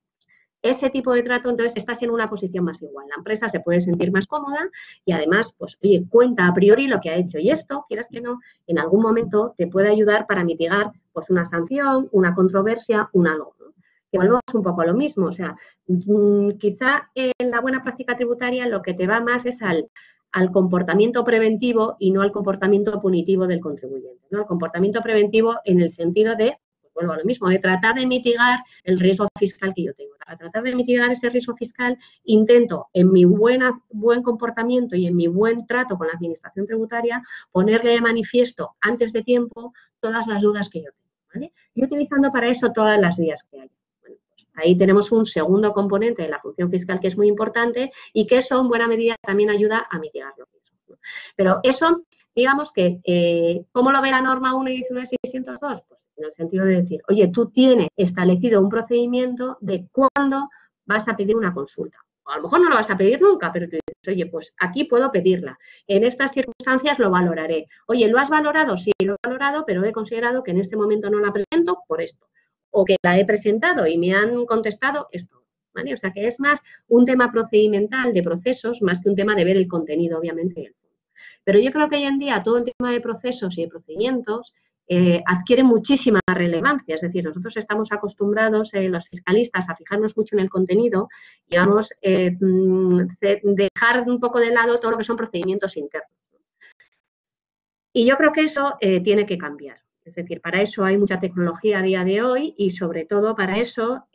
ese tipo de trato, entonces estás en una posición más igual. La empresa se puede sentir más cómoda y además, pues, oye, cuenta a priori lo que ha hecho y esto, quieras que no, en algún momento te puede ayudar para mitigar, pues, una sanción, una controversia, un algo, ¿no? Que volvemos un poco a lo mismo, o sea, quizá en la buena práctica tributaria lo que te va más es al comportamiento preventivo y no al comportamiento punitivo del contribuyente, ¿no? El comportamiento preventivo en el sentido de, pues vuelvo a lo mismo, de tratar de mitigar el riesgo fiscal que yo tengo. Para tratar de mitigar ese riesgo fiscal, intento en mi buen comportamiento y en mi buen trato con la administración tributaria ponerle de manifiesto antes de tiempo todas las dudas que yo tengo, ¿vale? Y utilizando para eso todas las vías que hay. Ahí tenemos un segundo componente de la función fiscal que es muy importante y que eso en buena medida también ayuda a mitigar los riesgos, ¿no? Pero eso, digamos que, ¿cómo lo ve la norma 1.19.602? Pues en el sentido de decir, oye, tú tienes establecido un procedimiento de cuándo vas a pedir una consulta. O a lo mejor no lo vas a pedir nunca, pero tú dices, oye, pues aquí puedo pedirla. En estas circunstancias lo valoraré. Oye, ¿lo has valorado? Sí, lo he valorado, pero he considerado que en este momento no la presento por esto. O que la he presentado y me han contestado esto, ¿vale? O sea, que es más un tema procedimental de procesos más que un tema de ver el contenido, obviamente. Pero yo creo que hoy en día todo el tema de procesos y de procedimientos adquiere muchísima relevancia. Es decir, nosotros estamos acostumbrados, los fiscalistas, a fijarnos mucho en el contenido y, digamos, dejar un poco de lado todo lo que son procedimientos internos. Y yo creo que eso tiene que cambiar. Es decir, para eso hay mucha tecnología a día de hoy y, sobre todo, para eso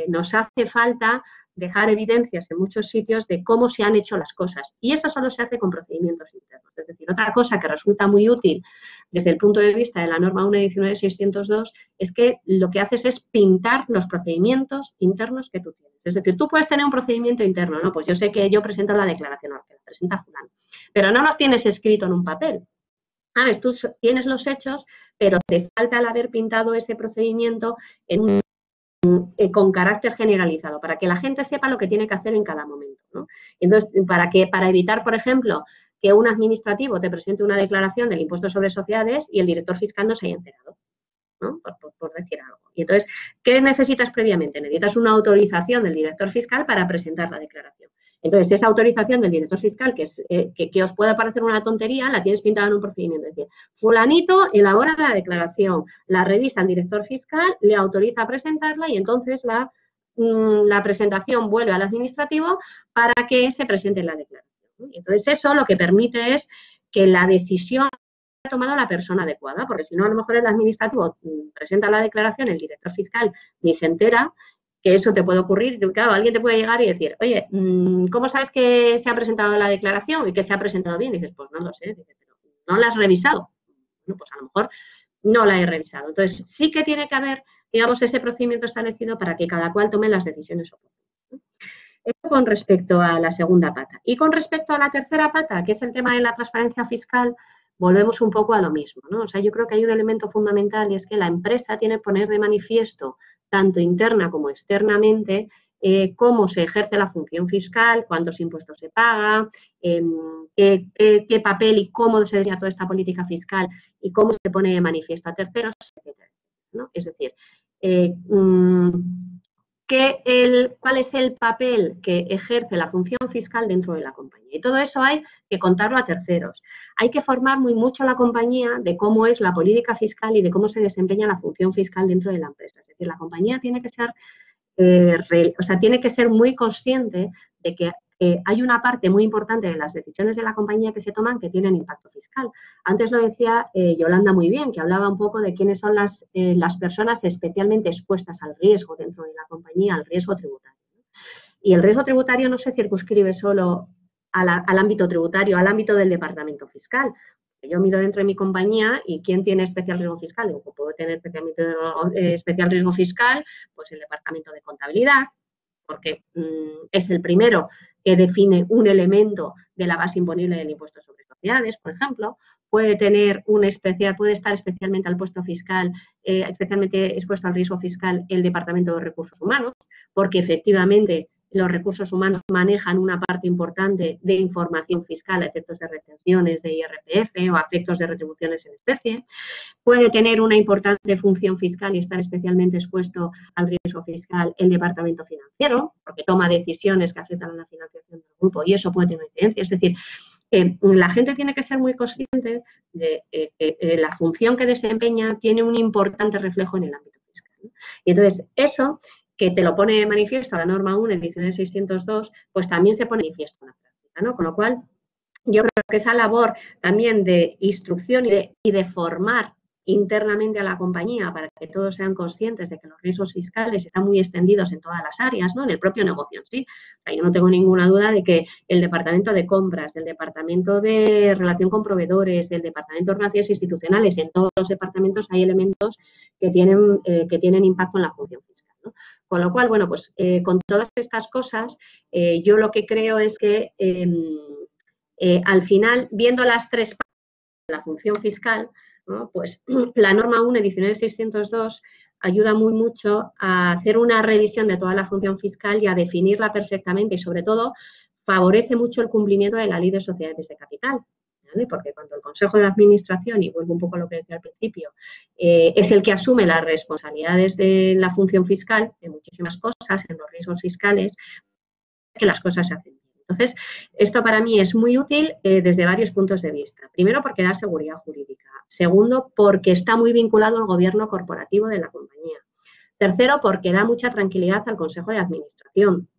nos hace falta dejar evidencias en muchos sitios de cómo se han hecho las cosas. Y eso solo se hace con procedimientos internos. Es decir, otra cosa que resulta muy útil desde el punto de vista de la norma 1.19.602 es que lo que haces es pintar los procedimientos internos que tú tienes. Es decir, tú puedes tener un procedimiento interno, ¿no? Pues yo sé que yo presento la declaración, que la presenta fulano, pero no lo tienes escrito en un papel. ¿Sabes? Tú tienes los hechos, pero te falta el haber pintado ese procedimiento con carácter generalizado, para que la gente sepa lo que tiene que hacer en cada momento, ¿no? Entonces, para evitar, por ejemplo, que un administrativo te presente una declaración del impuesto sobre sociedades y el director fiscal no se haya enterado. ¿no? Por decir algo. Y entonces, ¿qué necesitas previamente? Necesitas una autorización del director fiscal para presentar la declaración. Entonces, esa autorización del director fiscal, que os puede parecer una tontería, la tienes pintada en un procedimiento. Es decir, fulanito elabora la declaración, la revisa el director fiscal, le autoriza a presentarla y entonces la presentación vuelve al administrativo para que se presente la declaración, ¿no? Entonces, eso lo que permite es que la decisión ha tomado la persona adecuada, porque si no, a lo mejor el administrativo presenta la declaración, el director fiscal ni se entera, que eso te puede ocurrir. Claro, alguien te puede llegar y decir, oye, ¿cómo sabes que se ha presentado la declaración y que se ha presentado bien? Dices, pues no lo sé, dices, pero ¿no la has revisado? Bueno, pues a lo mejor no la he revisado. Entonces, sí que tiene que haber, digamos, ese procedimiento establecido para que cada cual tome las decisiones oportunas. Esto con respecto a la segunda pata. Y con respecto a la tercera pata, que es el tema de la transparencia fiscal, volvemos un poco a lo mismo, ¿no? O sea, yo creo que hay un elemento fundamental y es que la empresa tiene que poner de manifiesto, tanto interna como externamente, cómo se ejerce la función fiscal, cuántos impuestos se paga, qué papel y cómo se diseña toda esta política fiscal y cómo se pone de manifiesto a terceros, etcétera, ¿no? Es decir, cuál es el papel que ejerce la función fiscal dentro de la compañía. Y todo eso hay que contarlo a terceros. Hay que formar muy mucho la compañía de cómo es la política fiscal y de cómo se desempeña la función fiscal dentro de la empresa. Es decir, la compañía tiene que ser, tiene que ser muy consciente de que hay una parte muy importante de las decisiones de la compañía que se toman que tienen impacto fiscal. Antes lo decía Yolanda muy bien, que hablaba un poco de quiénes son las personas especialmente expuestas al riesgo dentro de la compañía, al riesgo tributario. Y el riesgo tributario no se circunscribe solo al ámbito tributario, al ámbito del departamento fiscal. Yo miro dentro de mi compañía y ¿quién tiene especial riesgo fiscal? Digo, pues puedo tener especial riesgo fiscal, pues el departamento de contabilidad, porque es el primero que define un elemento de la base imponible del impuesto sobre sociedades, por ejemplo. Puede estar especialmente al puesto fiscal, especialmente expuesto al riesgo fiscal el departamento de recursos humanos, porque efectivamente los recursos humanos manejan una parte importante de información fiscal a efectos de retenciones de IRPF o a efectos de retribuciones en especie. Puede tener una importante función fiscal y estar especialmente expuesto al riesgo fiscal el departamento financiero, porque toma decisiones que afectan a la financiación del grupo y eso puede tener incidencia. Es decir, la gente tiene que ser muy consciente de que la función que desempeña tiene un importante reflejo en el ámbito fiscal, ¿no? Y entonces, eso que te lo pone de manifiesto la norma 1 en 19.602, pues también se pone de manifiesto en la práctica, ¿no? Con lo cual, yo creo que esa labor también de instrucción y de formar internamente a la compañía para que todos sean conscientes de que los riesgos fiscales están muy extendidos en todas las áreas, ¿no? En el propio negocio en sí. O sea, yo no tengo ninguna duda de que el departamento de compras, el departamento de relación con proveedores, el departamento de relaciones institucionales, en todos los departamentos hay elementos que tienen impacto en la función fiscal, ¿no? Con lo cual, bueno, pues con todas estas cosas, yo lo que creo es que al final, viendo las tres partes de la función fiscal, ¿no? Pues la norma 1 19.602 ayuda muy mucho a hacer una revisión de toda la función fiscal y a definirla perfectamente y, sobre todo, favorece mucho el cumplimiento de la Ley de Sociedades de Capital, ¿vale? Porque cuando el Consejo de Administración, y vuelvo un poco a lo que decía al principio, es el que asume las responsabilidades de la función fiscal, en muchísimas cosas, en los riesgos fiscales, que las cosas se hacen bien. Entonces, esto para mí es muy útil desde varios puntos de vista. Primero, porque da seguridad jurídica. Segundo, porque está muy vinculado al gobierno corporativo de la compañía. Tercero, porque da mucha tranquilidad al Consejo de Administración.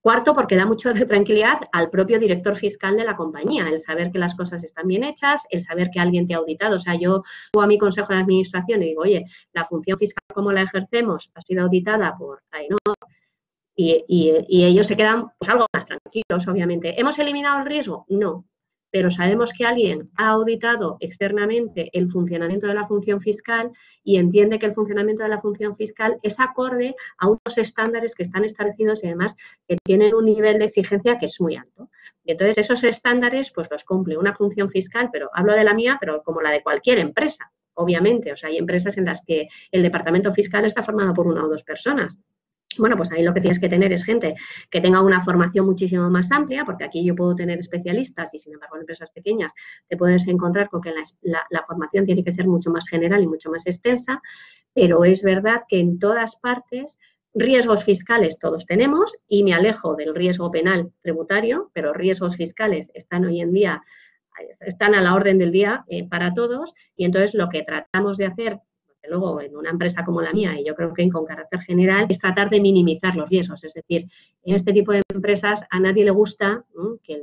Cuarto, porque da mucha tranquilidad al propio director fiscal de la compañía, el saber que las cosas están bien hechas, el saber que alguien te ha auditado. O sea, yo voy a mi Consejo de Administración y digo, oye, la función fiscal, ¿cómo la ejercemos? Ha sido auditada por AENOR. Y ellos se quedan pues algo más tranquilos, obviamente. ¿Hemos eliminado el riesgo? No, pero sabemos que alguien ha auditado externamente el funcionamiento de la función fiscal y entiende que el funcionamiento de la función fiscal es acorde a unos estándares que están establecidos y además que tienen un nivel de exigencia que es muy alto. Y entonces esos estándares pues los cumple una función fiscal, pero hablo de la mía, pero como la de cualquier empresa, obviamente. O sea, hay empresas en las que el departamento fiscal está formado por una o dos personas. Bueno, pues ahí lo que tienes que tener es gente que tenga una formación muchísimo más amplia, porque aquí yo puedo tener especialistas y, sin embargo, en empresas pequeñas te puedes encontrar con que la formación tiene que ser mucho más general y mucho más extensa, pero es verdad que en todas partes riesgos fiscales todos tenemos, y me alejo del riesgo penal tributario, pero riesgos fiscales están hoy en día, están a la orden del día para todos, y entonces lo que tratamos de hacer, desde luego en una empresa como la mía, y yo creo que con carácter general, es tratar de minimizar los riesgos. Es decir, en este tipo de empresas a nadie le gusta, ¿no?, que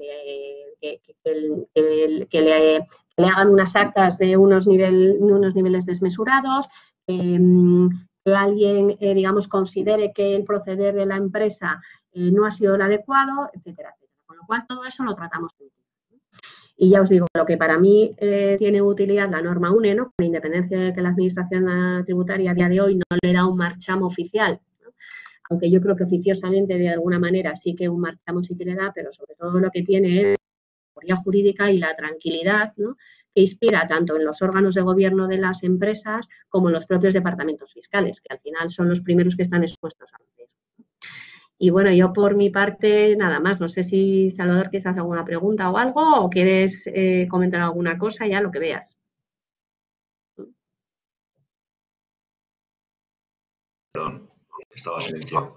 le hagan unas actas de unos niveles desmesurados, que alguien, digamos, considere que el proceder de la empresa no ha sido el adecuado, etcétera, etcétera. Con lo cual, todo eso lo tratamos de utilizar. Y ya os digo, lo que para mí tiene utilidad la norma UNE, ¿no?, con independencia de que la Administración Tributaria a día de hoy no le da un marchamo oficial, ¿no?, aunque yo creo que oficiosamente de alguna manera sí que un marchamo sí que le da, pero sobre todo lo que tiene es la seguridad jurídica y la tranquilidad, ¿no?, que inspira tanto en los órganos de gobierno de las empresas como en los propios departamentos fiscales, que al final son los primeros que están expuestos a los riesgos. Y bueno, yo por mi parte nada más. No sé si, Salvador, quieres hacer alguna pregunta o algo, o quieres comentar alguna cosa, ya lo que veas. Perdón, estaba silenciado.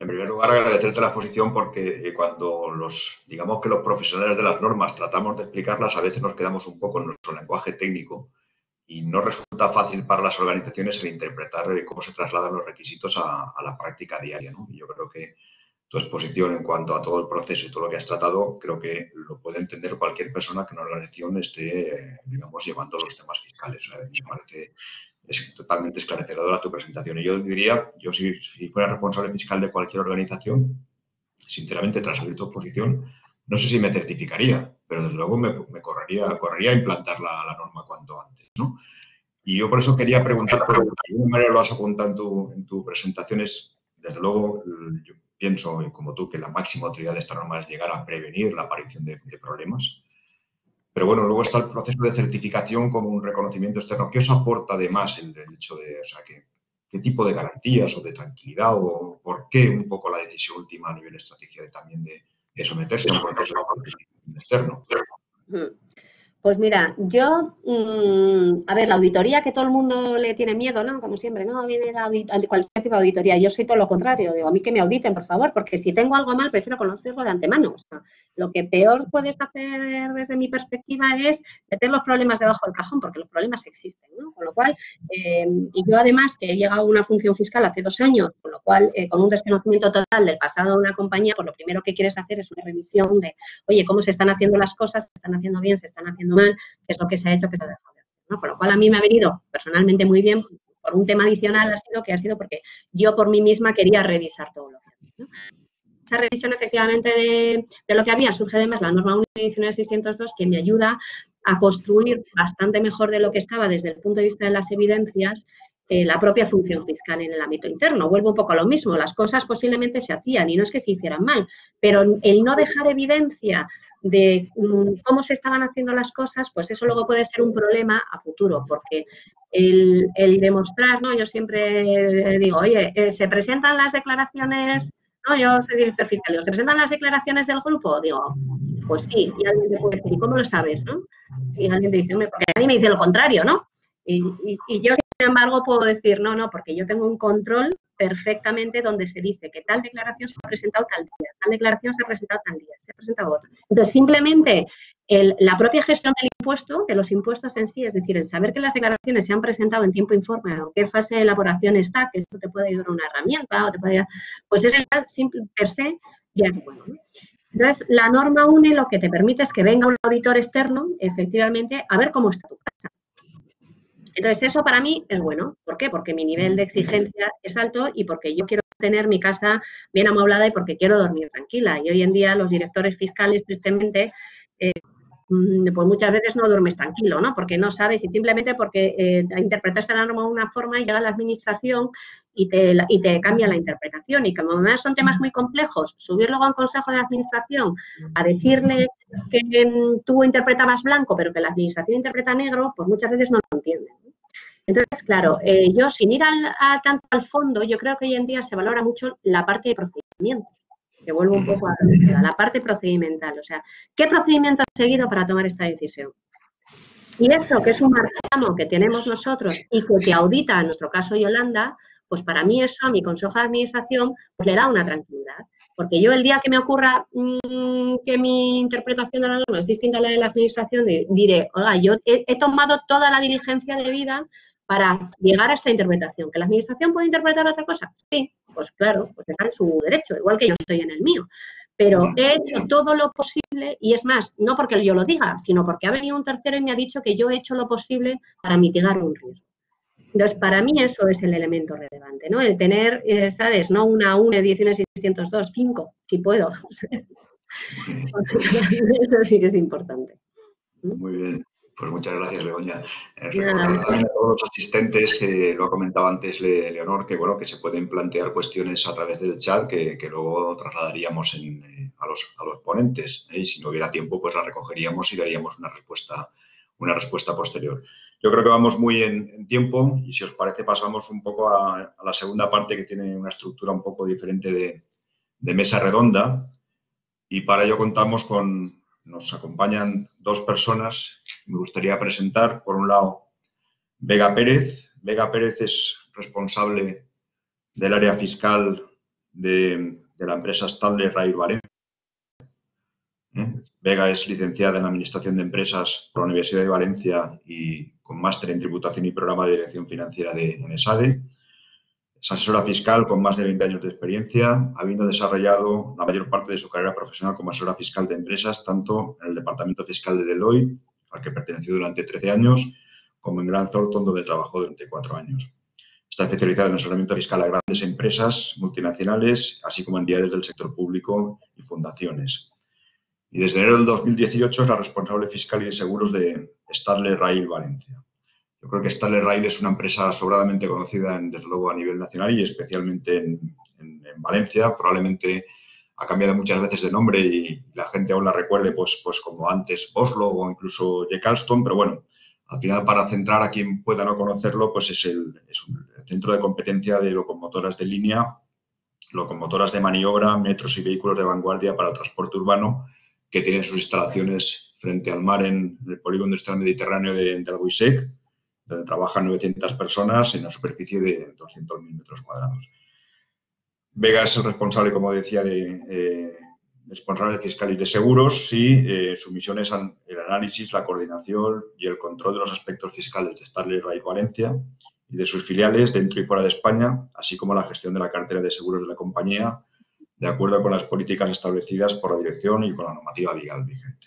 En primer lugar, agradecerte la exposición, porque cuando digamos que los profesionales de las normas tratamos de explicarlas, a veces nos quedamos un poco en nuestro lenguaje técnico y no resulta fácil para las organizaciones el interpretar cómo se trasladan los requisitos a la práctica diaria, ¿no? Y yo creo que tu exposición en cuanto a todo el proceso y todo lo que has tratado, creo que lo puede entender cualquier persona que en una organización esté, digamos, llevando los temas fiscales. O sea, me parece totalmente esclarecedora tu presentación. Y yo diría, yo si fuera responsable fiscal de cualquier organización, sinceramente, tras oír tu exposición, no sé si me certificaría, pero desde luego me correría a implantar la norma cuanto antes, ¿no? Y yo por eso quería preguntarte, de alguna manera lo has apuntado en tu presentación, es, desde luego, yo pienso, como tú, que la máxima utilidad de esta norma es llegar a prevenir la aparición de problemas. Pero bueno, luego está el proceso de certificación como un reconocimiento externo. ¿Qué os aporta además el hecho de, o sea, qué tipo de garantías o de tranquilidad, o por qué un poco la decisión última a nivel estrategia también de someterse a un proceso de certificación externo? Pues mira, yo, a ver, la auditoría, que todo el mundo le tiene miedo, ¿no? Como siempre, no, viene cualquier tipo de auditoría. Yo soy todo lo contrario, digo, a mí que me auditen, por favor, porque si tengo algo mal, prefiero conocerlo de antemano. O sea, lo que peor puedes hacer desde mi perspectiva es meter los problemas debajo del cajón, porque los problemas existen, ¿no? Con lo cual, y yo además, que he llegado a una función fiscal hace 2 años, con lo cual, con un desconocimiento total del pasado de una compañía, pues lo primero que quieres hacer es una revisión de, oye, cómo se están haciendo las cosas, se están haciendo bien, se están haciendo mal, qué es lo que se ha hecho, qué se ha dejado de hacer, ¿no? Por lo cual a mí me ha venido personalmente muy bien. Por un tema adicional ha sido porque yo por mí misma quería revisar todo lo que había, ¿no? Esa revisión, efectivamente, de lo que había, surge además la norma 1.19.602, que me ayuda a construir bastante mejor de lo que estaba desde el punto de vista de las evidencias la propia función fiscal en el ámbito interno. Vuelvo un poco a lo mismo, las cosas posiblemente se hacían y no es que se hicieran mal, pero el no dejar evidencia de cómo se estaban haciendo las cosas, pues eso luego puede ser un problema a futuro, porque el demostrar, ¿no? Yo siempre digo, oye, se presentan las declaraciones, ¿no? Yo soy director fiscal, digo, ¿se presentan las declaraciones del grupo? Digo, pues sí, y alguien te puede decir, ¿y cómo lo sabes, no? Y alguien te dice, hombre, porque nadie me dice lo contrario, ¿no? Y yo, sin embargo, puedo decir, no, porque yo tengo un control perfectamente donde se dice que tal declaración se ha presentado tal día, tal declaración se ha presentado tal día, se ha presentado otra. Entonces, simplemente la propia gestión del impuesto, de los impuestos en sí, es decir, el saber que las declaraciones se han presentado en tiempo informe o qué fase de elaboración está, que esto te puede ayudar una herramienta o te puede ayudar, pues eso ya simple per se ya es bueno, ¿no? Entonces, la norma UNE lo que te permite es que venga un auditor externo, efectivamente, a ver cómo está tu casa. Entonces, eso para mí es bueno. ¿Por qué? Porque mi nivel de exigencia es alto y porque yo quiero tener mi casa bien amueblada y porque quiero dormir tranquila. Y hoy en día los directores fiscales, tristemente, pues muchas veces no duermes tranquilo, ¿no? Porque no sabes, y simplemente porque interpretaste la norma de una forma y llega la administración y te cambia la interpretación. Y como además son temas muy complejos, subir luego a un consejo de administración a decirle que tú interpretabas blanco, pero que la administración interpreta negro, pues muchas veces no lo entienden, ¿no? Entonces, claro, yo sin ir tanto al fondo, yo creo que hoy en día se valora mucho la parte de procedimientos, que vuelvo un poco a la parte procedimental, o sea, ¿qué procedimiento has seguido para tomar esta decisión? Y eso, que es un marchamo que tenemos nosotros y que te audita, en nuestro caso Yolanda, pues para mí eso, a mi consejo de administración, pues le da una tranquilidad. Porque yo el día que me ocurra que mi interpretación de la norma es distinta a la de la administración, diré, oiga, yo he tomado toda la diligencia debida para llegar a esta interpretación. ¿Que la administración puede interpretar otra cosa? Sí, pues claro, pues está en su derecho, igual que yo estoy en el mío. Pero he hecho todo lo posible, y es más, no porque yo lo diga, sino porque ha venido un tercero y me ha dicho que yo he hecho lo posible para mitigar un riesgo. Entonces, para mí eso es el elemento relevante, ¿no? El tener, ¿sabes? No una UNE 19602, 5, si puedo. Eso sí que es importante. Muy bien. Pues muchas gracias, Begoña. Recordar también a todos los asistentes, que lo ha comentado antes Leonor, que bueno, que se pueden plantear cuestiones a través del chat que luego trasladaríamos a los ponentes. Y si no hubiera tiempo, pues la recogeríamos y daríamos una respuesta posterior. Yo creo que vamos muy en tiempo y, si os parece, pasamos un poco a la segunda parte, que tiene una estructura un poco diferente de mesa redonda, y para ello nos acompañan dos personas que me gustaría presentar. Por un lado, Vega Pérez. Vega Pérez es responsable del área fiscal de la empresa Stadler Rail Valencia. Vega es licenciada en Administración de Empresas por la Universidad de Valencia y con máster en Tributación y Programa de Dirección Financiera en ESADE. Es asesora fiscal con más de 20 años de experiencia, habiendo desarrollado la mayor parte de su carrera profesional como asesora fiscal de empresas, tanto en el Departamento Fiscal de Deloitte, al que perteneció durante 13 años, como en Grant Thornton, donde trabajó durante 4 años. Está especializada en asesoramiento fiscal a grandes empresas multinacionales, así como entidades del sector público y fundaciones. Y desde enero del 2018 es la responsable fiscal y de seguros de Stadler Rail Valencia. Yo creo que Stadler Rail es una empresa sobradamente conocida, desde luego, a nivel nacional y especialmente en Valencia. Probablemente ha cambiado muchas veces de nombre y la gente aún la recuerde pues como antes Oslo o incluso J. Alstom, pero bueno, al final, para centrar a quien pueda no conocerlo, pues es el centro de competencia de locomotoras de línea, locomotoras de maniobra, metros y vehículos de vanguardia para el transporte urbano, que tienen sus instalaciones frente al mar en el Polígono Industrial Mediterráneo de Albuixec, donde trabajan 900 personas en una superficie de 200.000 metros cuadrados. Vega es el responsable, como decía, responsable fiscal y de seguros, y su misión es el análisis, la coordinación y el control de los aspectos fiscales de Stadler Rail Valencia y de sus filiales dentro y fuera de España, así como la gestión de la cartera de seguros de la compañía, de acuerdo con las políticas establecidas por la dirección y con la normativa legal vigente.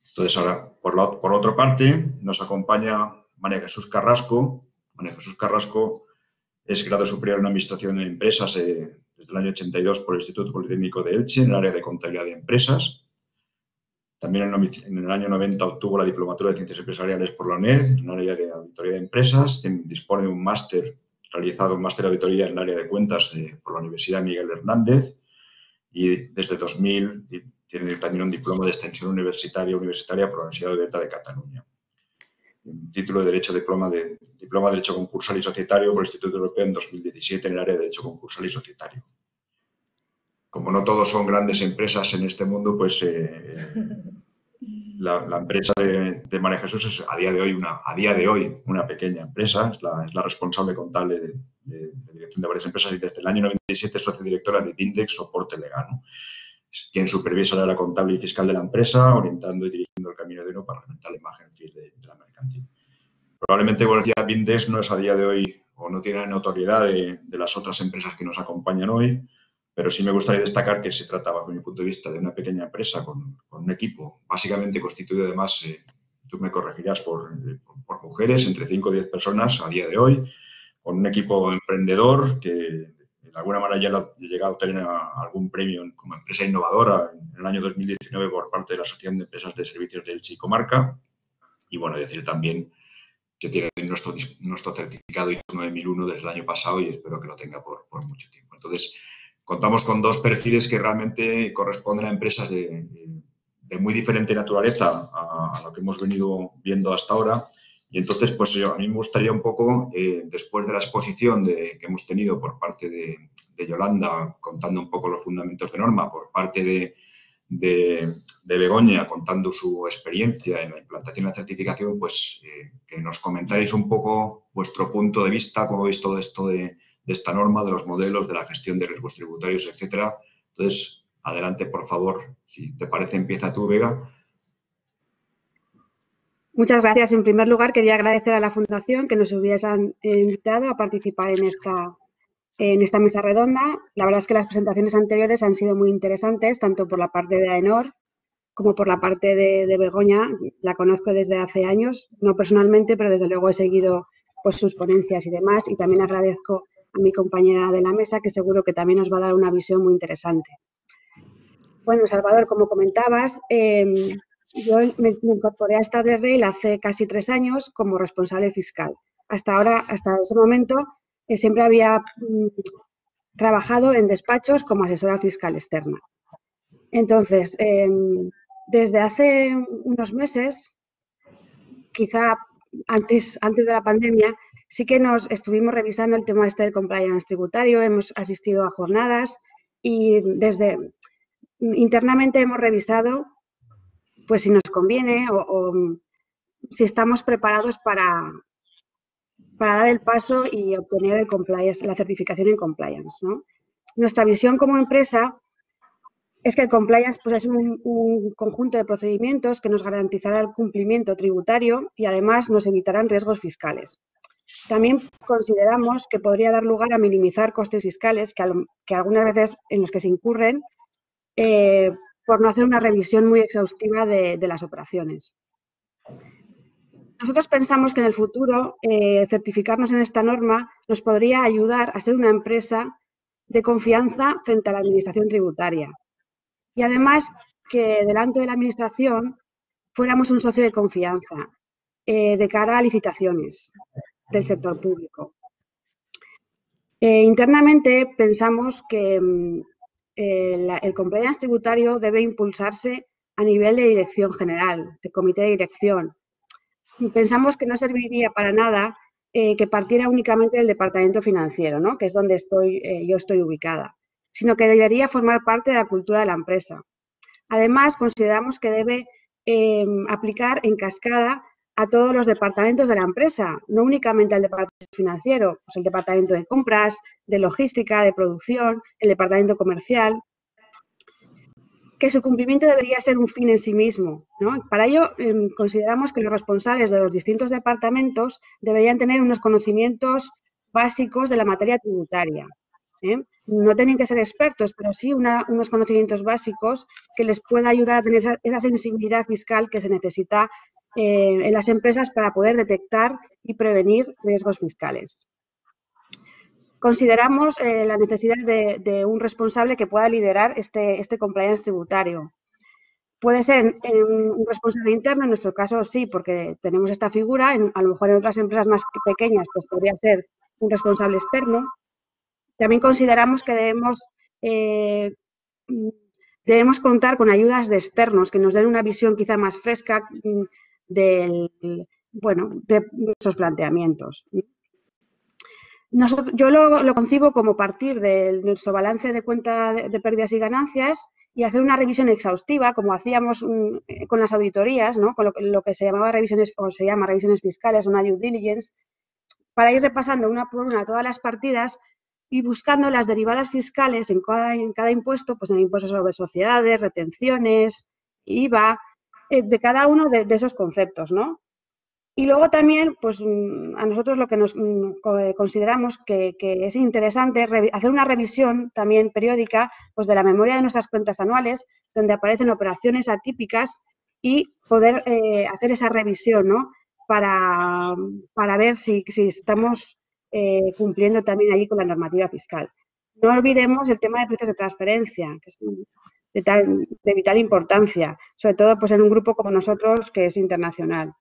Entonces, ahora, por otra parte, nos acompaña María Jesús Carrasco. María Jesús Carrasco es grado superior en Administración de Empresas desde el año 82 por el Instituto Politécnico de Elche, en el área de Contabilidad de Empresas. También en el año 90 obtuvo la Diplomatura de Ciencias Empresariales por la UNED, en el área de Auditoría de Empresas. Dispone de un máster realizado, un máster de Auditoría en el área de Cuentas por la Universidad Miguel Hernández, y desde 2000 tiene también un diploma de extensión universitaria por la Universidad Oberta de Cataluña. Un título de Derecho, diploma de Derecho Concursal y Societario por el Instituto Europeo en 2017 en el área de Derecho Concursal y Societario. Como no todos son grandes empresas en este mundo, pues la empresa de María Jesús es a día de hoy una pequeña empresa. Es la responsable contable de dirección de varias empresas y desde el año 97 es socia directora de Vindex Soporte Legal, ¿no? Quien supervisa la área contable y fiscal de la empresa, orientando y dirigiendo el camino de uno para representar la imagen de la mercantil. Probablemente, como decía, Vindex no es a día de hoy, o no tiene la notoriedad de las otras empresas que nos acompañan hoy, pero sí me gustaría destacar que se trata, bajo mi punto de vista, de una pequeña empresa con un equipo básicamente constituido, además, tú me corregirás, por mujeres, entre 5 y 10 personas a día de hoy, con un equipo emprendedor que de alguna manera ya ha llegado a obtener algún premio como empresa innovadora en el año 2019 por parte de la Asociación de Empresas de Servicios de Elche y Comarca. Y bueno, decir también que tiene nuestro certificado ISO 9001 desde el año pasado y espero que lo tenga por mucho tiempo. Entonces, contamos con dos perfiles que realmente corresponden a empresas de muy diferente naturaleza a lo que hemos venido viendo hasta ahora, Y entonces, pues a mí me gustaría un poco, después de la exposición que hemos tenido por parte de Yolanda, contando un poco los fundamentos de norma, por parte de Begoña, contando su experiencia en la implantación de la certificación, pues que nos comentaréis un poco vuestro punto de vista, cómo veis todo esto de esta norma, de los modelos, de la gestión de riesgos tributarios, etcétera. Entonces, adelante, por favor. Si te parece, empieza tú, Vega. Muchas gracias. En primer lugar, quería agradecer a la Fundación que nos hubiesen invitado a participar en esta mesa redonda. La verdad es que las presentaciones anteriores han sido muy interesantes, tanto por la parte de AENOR como por la parte de Begoña. La conozco desde hace años, no personalmente, pero desde luego he seguido pues, sus ponencias y demás. Y también agradezco a mi compañera de la mesa, que seguro que también nos va a dar una visión muy interesante. Bueno, Salvador, como comentabas, yo me incorporé a esta DREIL hace casi 3 años como responsable fiscal. Hasta ese momento, siempre había trabajado en despachos como asesora fiscal externa. Entonces, desde hace unos meses, quizá antes de la pandemia, sí que nos estuvimos revisando el tema del compliance tributario, hemos asistido a jornadas y internamente hemos revisado pues si nos conviene o si estamos preparados para dar el paso y obtener el compliance, la certificación en compliance, ¿no? Nuestra visión como empresa es que el compliance pues, es un conjunto de procedimientos que nos garantizará el cumplimiento tributario y además nos evitarán riesgos fiscales. También consideramos que podría dar lugar a minimizar costes fiscales que algunas veces en los que se incurren por no hacer una revisión muy exhaustiva de las operaciones. Nosotros pensamos que en el futuro certificarnos en esta norma nos podría ayudar a ser una empresa de confianza frente a la administración tributaria. Y además que delante de la administración fuéramos un socio de confianza de cara a licitaciones del sector público. Internamente pensamos que el compliance tributario debe impulsarse a nivel de dirección general, de comité de dirección. Pensamos que no serviría para nada que partiera únicamente del departamento financiero, ¿no? Que es donde yo estoy ubicada, sino que debería formar parte de la cultura de la empresa. Además, consideramos que debe aplicar en cascada a todos los departamentos de la empresa, no únicamente al departamento financiero, pues el departamento de compras, de logística, de producción, el departamento comercial, que su cumplimiento debería ser un fin en sí mismo, ¿no? Para ello, consideramos que los responsables de los distintos departamentos deberían tener unos conocimientos básicos de la materia tributaria. No tienen que ser expertos, pero sí unos conocimientos básicos que les pueda ayudar a tener esa sensibilidad fiscal que se necesita en las empresas para poder detectar y prevenir riesgos fiscales. Consideramos la necesidad de un responsable que pueda liderar este compliance tributario. Puede ser un responsable interno, en nuestro caso sí, porque tenemos esta figura, a lo mejor en otras empresas más pequeñas pues podría ser un responsable externo. También consideramos que debemos contar con ayudas de externos que nos den una visión quizá más fresca de nuestros planteamientos. Yo lo concibo como partir de nuestro balance de cuenta de pérdidas y ganancias y hacer una revisión exhaustiva, como hacíamos con las auditorías, ¿no? Con lo que se llamaba revisiones, o se llama revisiones fiscales, una due diligence, para ir repasando una por una todas las partidas y buscando las derivadas fiscales en cada impuesto, pues en el impuesto sobre sociedades, retenciones, IVA, de cada uno de esos conceptos, ¿no? Y luego también, pues a nosotros lo que nos consideramos que es interesante hacer una revisión también periódica pues de la memoria de nuestras cuentas anuales, donde aparecen operaciones atípicas y poder hacer esa revisión, ¿no? Para ver si estamos cumpliendo también allí con la normativa fiscal. No olvidemos el tema de precios de transferencia, que es de vital importancia, sobre todo pues en un grupo como nosotros que es internacional.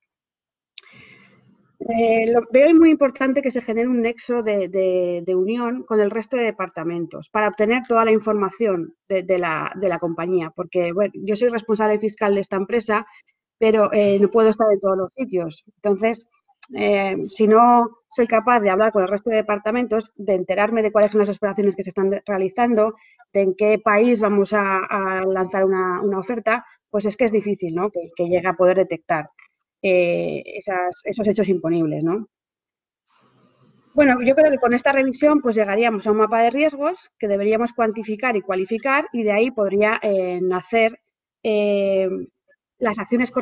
Veo muy importante que se genere un nexo de unión con el resto de departamentos para obtener toda la información de la compañía, porque bueno, yo soy responsable fiscal de esta empresa, pero no puedo estar en todos los sitios. Entonces, si no soy capaz de hablar con el resto de departamentos, de enterarme de cuáles son las operaciones que se están realizando, de en qué país vamos a lanzar una oferta, pues es que es difícil, ¿no? Que llegue a poder detectar esos hechos imponibles, ¿no? Bueno, yo creo que con esta revisión pues llegaríamos a un mapa de riesgos que deberíamos cuantificar y cualificar y de ahí podría nacer las acciones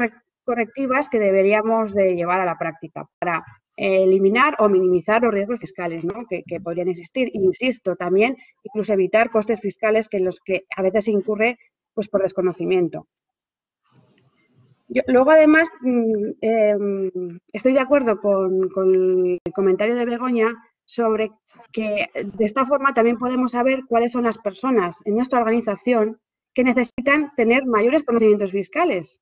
correctivas que deberíamos de llevar a la práctica para eliminar o minimizar los riesgos fiscales, ¿no? que podrían existir. Insisto, también incluso evitar costes fiscales que en los que a veces se incurre pues, por desconocimiento. Luego, además, estoy de acuerdo con el comentario de Begoña sobre que de esta forma también podemos saber cuáles son las personas en nuestra organización que necesitan tener mayores conocimientos fiscales.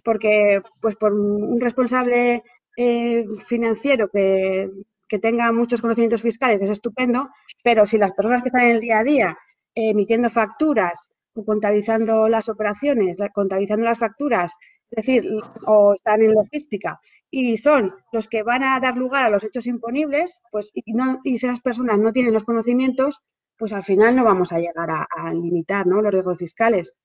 Porque, pues, por un responsable financiero que tenga muchos conocimientos fiscales es estupendo, pero si las personas que están en el día a día emitiendo facturas o contabilizando las operaciones, contabilizando las facturas, es decir, o están en logística y son los que van a dar lugar a los hechos imponibles, pues y esas personas no tienen los conocimientos, pues al final no vamos a llegar a limitar, ¿no?, los riesgos fiscales.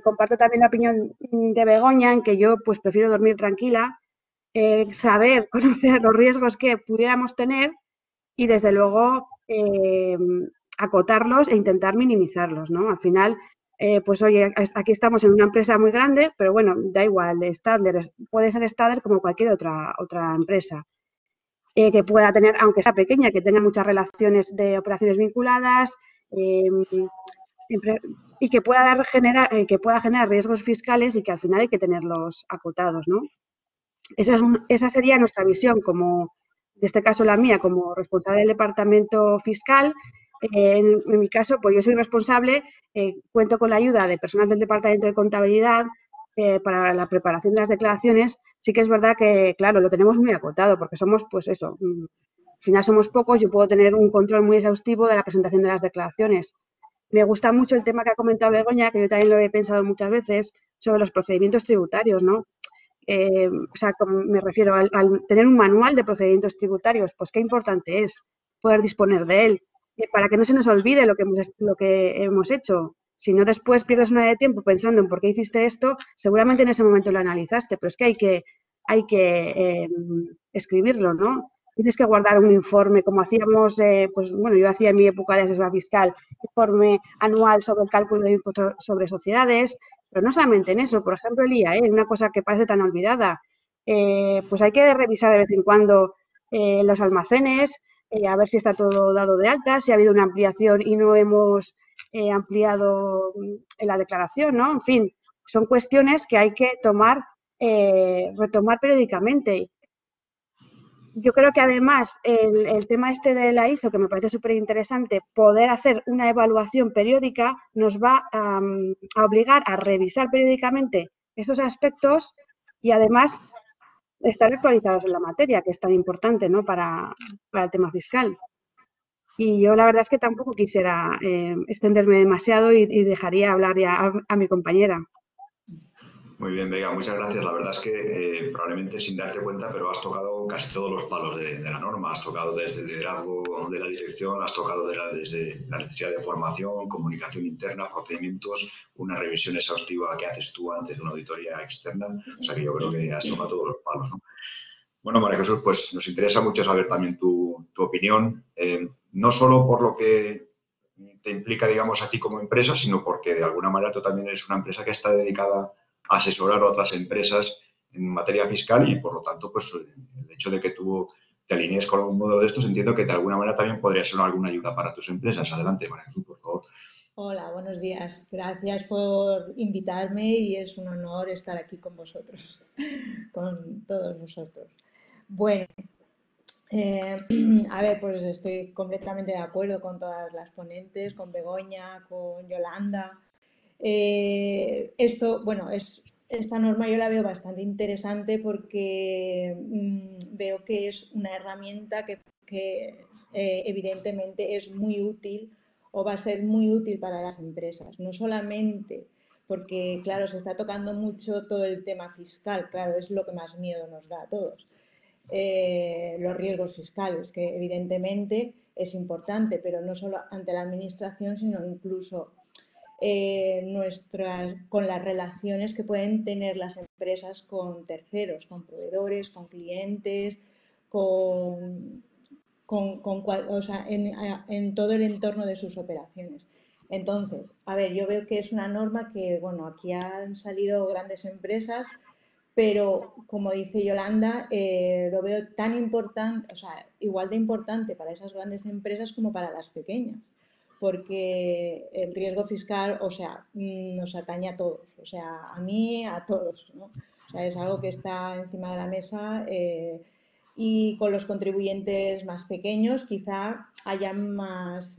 Comparto también la opinión de Begoña en que yo pues prefiero dormir tranquila, saber, conocer los riesgos que pudiéramos tener y desde luego acotarlos e intentar minimizarlos, ¿no? Al final, pues oye, aquí estamos en una empresa muy grande, pero bueno, da igual, puede ser Stadler como cualquier otra empresa. Que pueda tener, aunque sea pequeña, que tenga muchas relaciones de operaciones vinculadas y que pueda generar riesgos fiscales y que al final hay que tenerlos acotados, ¿no? Esa sería nuestra visión, como, en este caso la mía, como responsable del departamento fiscal. En mi caso, pues yo soy responsable, cuento con la ayuda de personas del departamento de contabilidad para la preparación de las declaraciones. Sí que es verdad que, claro, lo tenemos muy acotado porque somos, pues eso, al final somos pocos, yo puedo tener un control muy exhaustivo de la presentación de las declaraciones. Me gusta mucho el tema que ha comentado Begoña, que yo también lo he pensado muchas veces, sobre los procedimientos tributarios, ¿no? O sea, me refiero al tener un manual de procedimientos tributarios, pues qué importante es poder disponer de él, para que no se nos olvide lo que hemos hecho. Si no después pierdes una de tiempo pensando en por qué hiciste esto, seguramente en ese momento lo analizaste, pero es que hay que escribirlo, ¿no? Tienes que guardar un informe, como hacíamos, pues bueno, yo hacía en mi época de asesora fiscal, informe anual sobre el cálculo de impuestos sobre sociedades, pero no solamente en eso, por ejemplo, el IAE, una cosa que parece tan olvidada, pues hay que revisar de vez en cuando los almacenes, a ver si está todo dado de alta, si ha habido una ampliación y no hemos ampliado la declaración, ¿no? En fin, son cuestiones que hay que retomar periódicamente. Yo creo que además el tema este de la ISO, que me parece súper interesante, poder hacer una evaluación periódica nos va a obligar a revisar periódicamente estos aspectos y además estar actualizados en la materia, que es tan importante, ¿no?, para el tema fiscal. Y yo la verdad es que tampoco quisiera extenderme demasiado y dejaría hablar ya a mi compañera. Muy bien, Vega, muchas gracias. La verdad es que probablemente sin darte cuenta, pero has tocado casi todos los palos de la norma. Has tocado desde el liderazgo de la dirección, has tocado desde la necesidad de formación, comunicación interna, procedimientos, una revisión exhaustiva que haces tú antes de una auditoría externa. O sea que yo creo que has tocado todos los palos, ¿no? Bueno, María Jesús, pues nos interesa mucho saber también tu opinión, no solo por lo que te implica, digamos, a ti como empresa, sino porque de alguna manera tú también eres una empresa que está dedicada a asesorar a otras empresas en materia fiscal y, por lo tanto, pues el hecho de que tú te alinees con algún modelo de estos, entiendo que de alguna manera también podría ser alguna ayuda para tus empresas. Adelante, María Jesús, por favor. Hola, buenos días. Gracias por invitarme y es un honor estar aquí con vosotros, con todos vosotros. Bueno, a ver, pues estoy completamente de acuerdo con todas las ponentes, con Begoña, con Yolanda. Esta norma yo la veo bastante interesante porque veo que es una herramienta que evidentemente es muy útil o va a ser muy útil para las empresas, no solamente porque claro, se está tocando mucho todo el tema fiscal, claro, es lo que más miedo nos da a todos. Los riesgos fiscales, que evidentemente es importante, pero no solo ante la administración, sino incluso con las relaciones que pueden tener las empresas con terceros, con proveedores, con clientes, o sea, en todo el entorno de sus operaciones. Entonces, a ver, yo veo que es una norma que, bueno, aquí han salido grandes empresas, pero como dice Yolanda, lo veo tan importante, o sea, igual de importante para esas grandes empresas como para las pequeñas, porque el riesgo fiscal, o sea, nos atañe a todos, o sea, a mí, a todos, ¿no? O sea, es algo que está encima de la mesa y con los contribuyentes más pequeños quizá haya más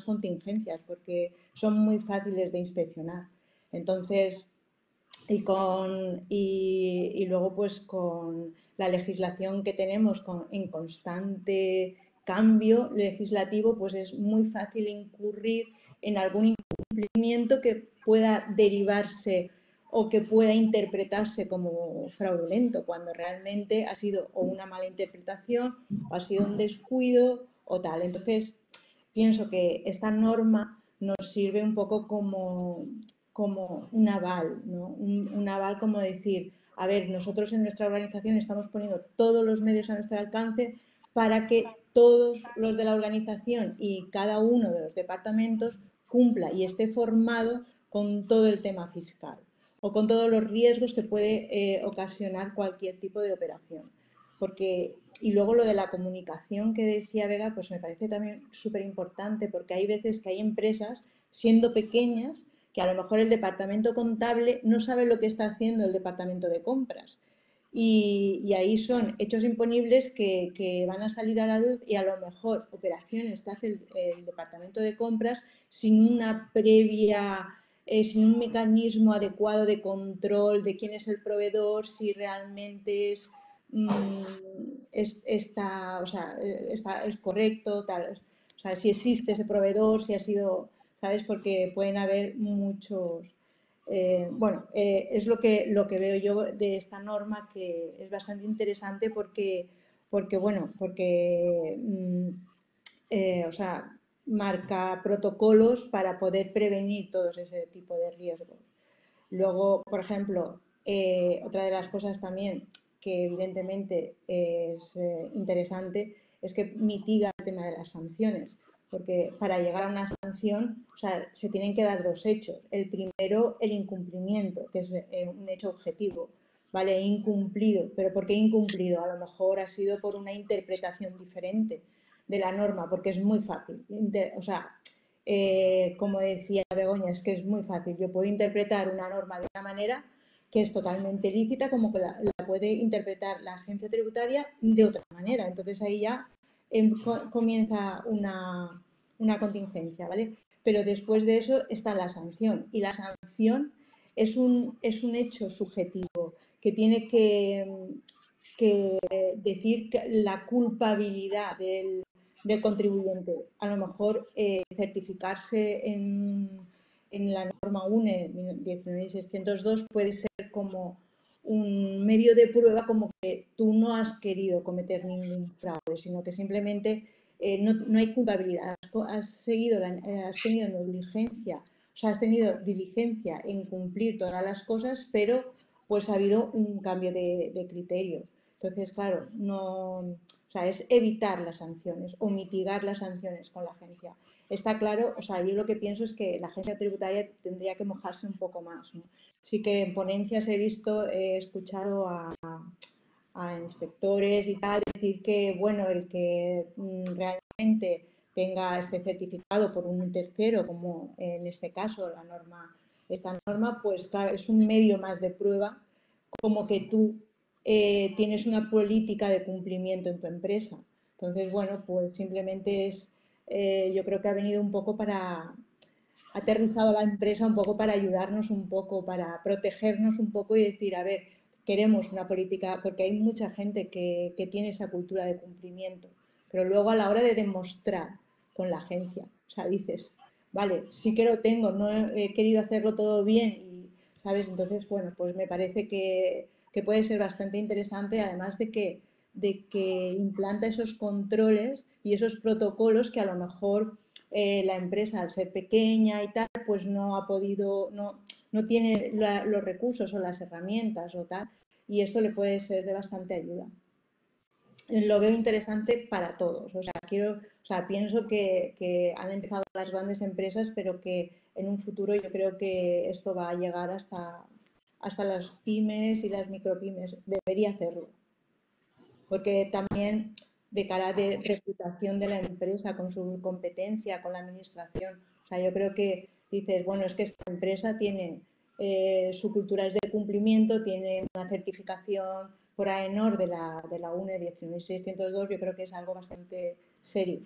contingencias porque son muy fáciles de inspeccionar. Entonces, y luego pues con la legislación que tenemos en constante cambio legislativo, pues es muy fácil incurrir en algún incumplimiento que pueda derivarse o que pueda interpretarse como fraudulento, cuando realmente ha sido o una mala interpretación o ha sido un descuido o tal. Entonces, pienso que esta norma nos sirve un poco como un aval, ¿no? Un aval como decir, a ver, nosotros en nuestra organización estamos poniendo todos los medios a nuestro alcance para que todos los de la organización y cada uno de los departamentos cumpla y esté formado con todo el tema fiscal o con todos los riesgos que puede ocasionar cualquier tipo de operación. Y luego lo de la comunicación que decía Vega, pues me parece también súper importante, porque hay veces que hay empresas, siendo pequeñas, que a lo mejor el departamento contable no sabe lo que está haciendo el departamento de compras. Y ahí son hechos imponibles que van a salir a la luz y a lo mejor operaciones que hace el departamento de compras sin una previa, sin un mecanismo adecuado de control de quién es el proveedor, si realmente es correcto, tal, o sea, si existe ese proveedor, si ha sido, ¿sabes? Porque pueden haber muchos. Es lo que veo yo de esta norma, que es bastante interesante porque o sea, marca protocolos para poder prevenir todos ese tipo de riesgos. Luego, por ejemplo, otra de las cosas también que evidentemente es interesante es que mitiga el tema de las sanciones, porque para llegar a una sanción, o sea, se tienen que dar dos hechos. El primero, el incumplimiento, que es un hecho objetivo, ¿vale? Incumplido. ¿Pero por qué incumplido? A lo mejor ha sido por una interpretación diferente de la norma, porque es muy fácil. O sea, como decía Begoña, es que es muy fácil. Yo puedo interpretar una norma de una manera que es totalmente lícita, como que la puede interpretar la agencia tributaria de otra manera. Entonces ahí ya comienza una contingencia, ¿vale? Pero después de eso está la sanción. Y la sanción es un hecho subjetivo que tiene que decir la culpabilidad del contribuyente. A lo mejor certificarse en la norma UNE 19.602 puede ser como un medio de prueba, como que tú no has querido cometer ningún fraude, sino que simplemente no hay culpabilidad. Has tenido negligencia, o sea, has tenido diligencia en cumplir todas las cosas, pero pues ha habido un cambio de criterio. Entonces, claro, o sea, es evitar las sanciones o mitigar las sanciones con la agencia. Está claro, o sea, yo lo que pienso es que la agencia tributaria tendría que mojarse un poco más, ¿no? Sí que en ponencias he escuchado a inspectores y tal decir que, bueno, el que realmente tenga este certificado por un tercero, como en este caso esta norma, pues claro, es un medio más de prueba, como que tú tienes una política de cumplimiento en tu empresa. Entonces, bueno, pues simplemente yo creo que ha venido un poco ha aterrizado la empresa un poco para ayudarnos un poco, para protegernos un poco y decir, a ver, queremos una política, porque hay mucha gente que tiene esa cultura de cumplimiento, pero luego a la hora de demostrar con la agencia, o sea, dices, vale, sí que lo tengo, no he querido hacerlo todo bien y, ¿sabes? Entonces, bueno, pues me parece que puede ser bastante interesante, además de que implanta esos controles y esos protocolos que a lo mejor la empresa, al ser pequeña y tal, pues no ha podido, no tiene los recursos o las herramientas o tal, y esto le puede ser de bastante ayuda. Lo veo interesante para todos. O sea, pienso que han empezado las grandes empresas, pero que en un futuro yo creo que esto va a llegar hasta las pymes y las micropymes. Debería hacerlo. Porque también de cara de reputación de la empresa, con su competencia, con la administración. O sea, yo creo que dices, bueno, es que esta empresa tiene su cultura es de cumplimiento, tiene una certificación por AENOR de la UNE 19602, yo creo que es algo bastante serio.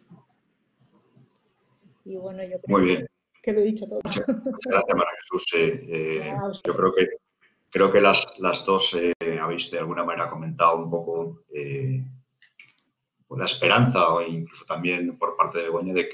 Y bueno, yo creo Muy bien. que lo he dicho todo. Muchas gracias, María Jesús. Yo creo que las dos habéis de alguna manera comentado un poco la esperanza o incluso también por parte de Begoña de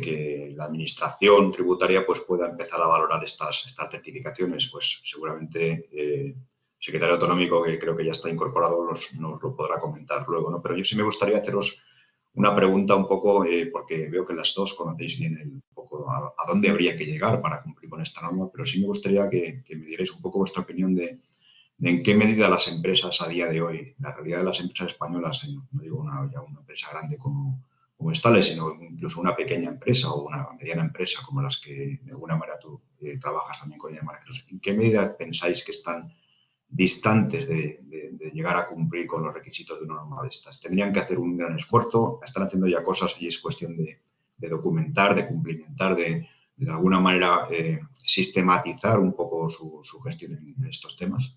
que la administración tributaria pues pueda empezar a valorar estas certificaciones. Pues seguramente el secretario autonómico, que creo que ya está incorporado, nos lo podrá comentar luego, ¿no? Pero yo sí me gustaría haceros una pregunta un poco, porque veo que las dos conocéis bien un poco a dónde habría que llegar para cumplir con esta norma, pero sí me gustaría que me dierais un poco vuestra opinión de en qué medida las empresas a día de hoy, la realidad de las empresas españolas, no digo ya una empresa grande como Estales, sino incluso una pequeña empresa o una mediana empresa como las que de alguna manera tú trabajas también con ella, María Jesús, ¿en qué medida pensáis que están distantes de llegar a cumplir con los requisitos de una norma de estas? ¿Tendrían que hacer un gran esfuerzo? ¿Están haciendo ya cosas y es cuestión de documentar, de cumplimentar, de alguna manera sistematizar un poco su gestión en estos temas?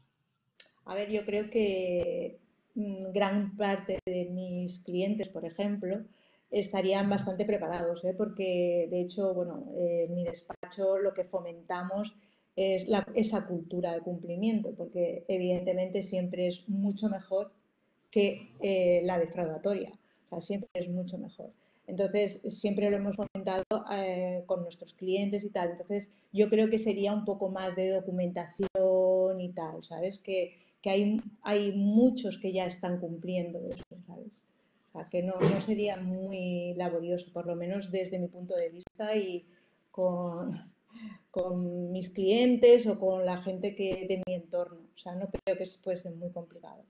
A ver, yo creo que gran parte de mis clientes, por ejemplo, estarían bastante preparados, ¿eh? Porque de hecho, bueno, en mi despacho lo que fomentamos es esa cultura de cumplimiento, porque evidentemente siempre es mucho mejor que la defraudatoria, o sea, siempre es mucho mejor. Entonces, siempre lo hemos fomentado con nuestros clientes y tal. Entonces, yo creo que sería un poco más de documentación y tal, ¿sabes? Que hay muchos que ya están cumpliendo eso, ¿sabes? O sea, que no sería muy laborioso, por lo menos desde mi punto de vista y con mis clientes o con la gente de mi entorno. O sea, no creo que puede ser muy complicado.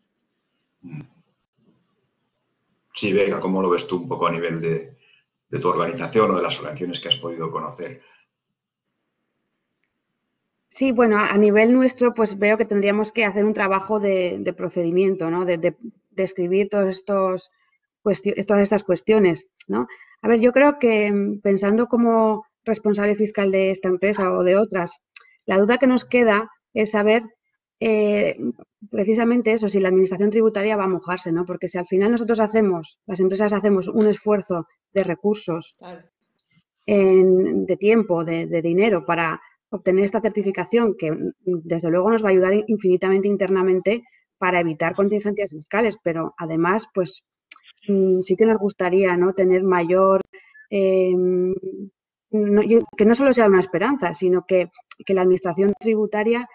Sí, Vega, ¿cómo lo ves tú un poco a nivel de tu organización o de las organizaciones que has podido conocer? Sí, bueno, a nivel nuestro, pues veo que tendríamos que hacer un trabajo de procedimiento, ¿no? De escribir todas estas cuestiones, ¿no? A ver, yo creo que pensando como responsable fiscal de esta empresa o de otras, la duda que nos queda es saber precisamente eso, si la administración tributaria va a mojarse, ¿no? Porque si al final las empresas hacemos un esfuerzo de recursos, Claro. de tiempo, de dinero para obtener esta certificación que desde luego nos va a ayudar infinitamente internamente para evitar contingencias fiscales, pero además pues sí que nos gustaría, ¿no?, tener mayor, que no solo sea una esperanza, sino que la administración tributaria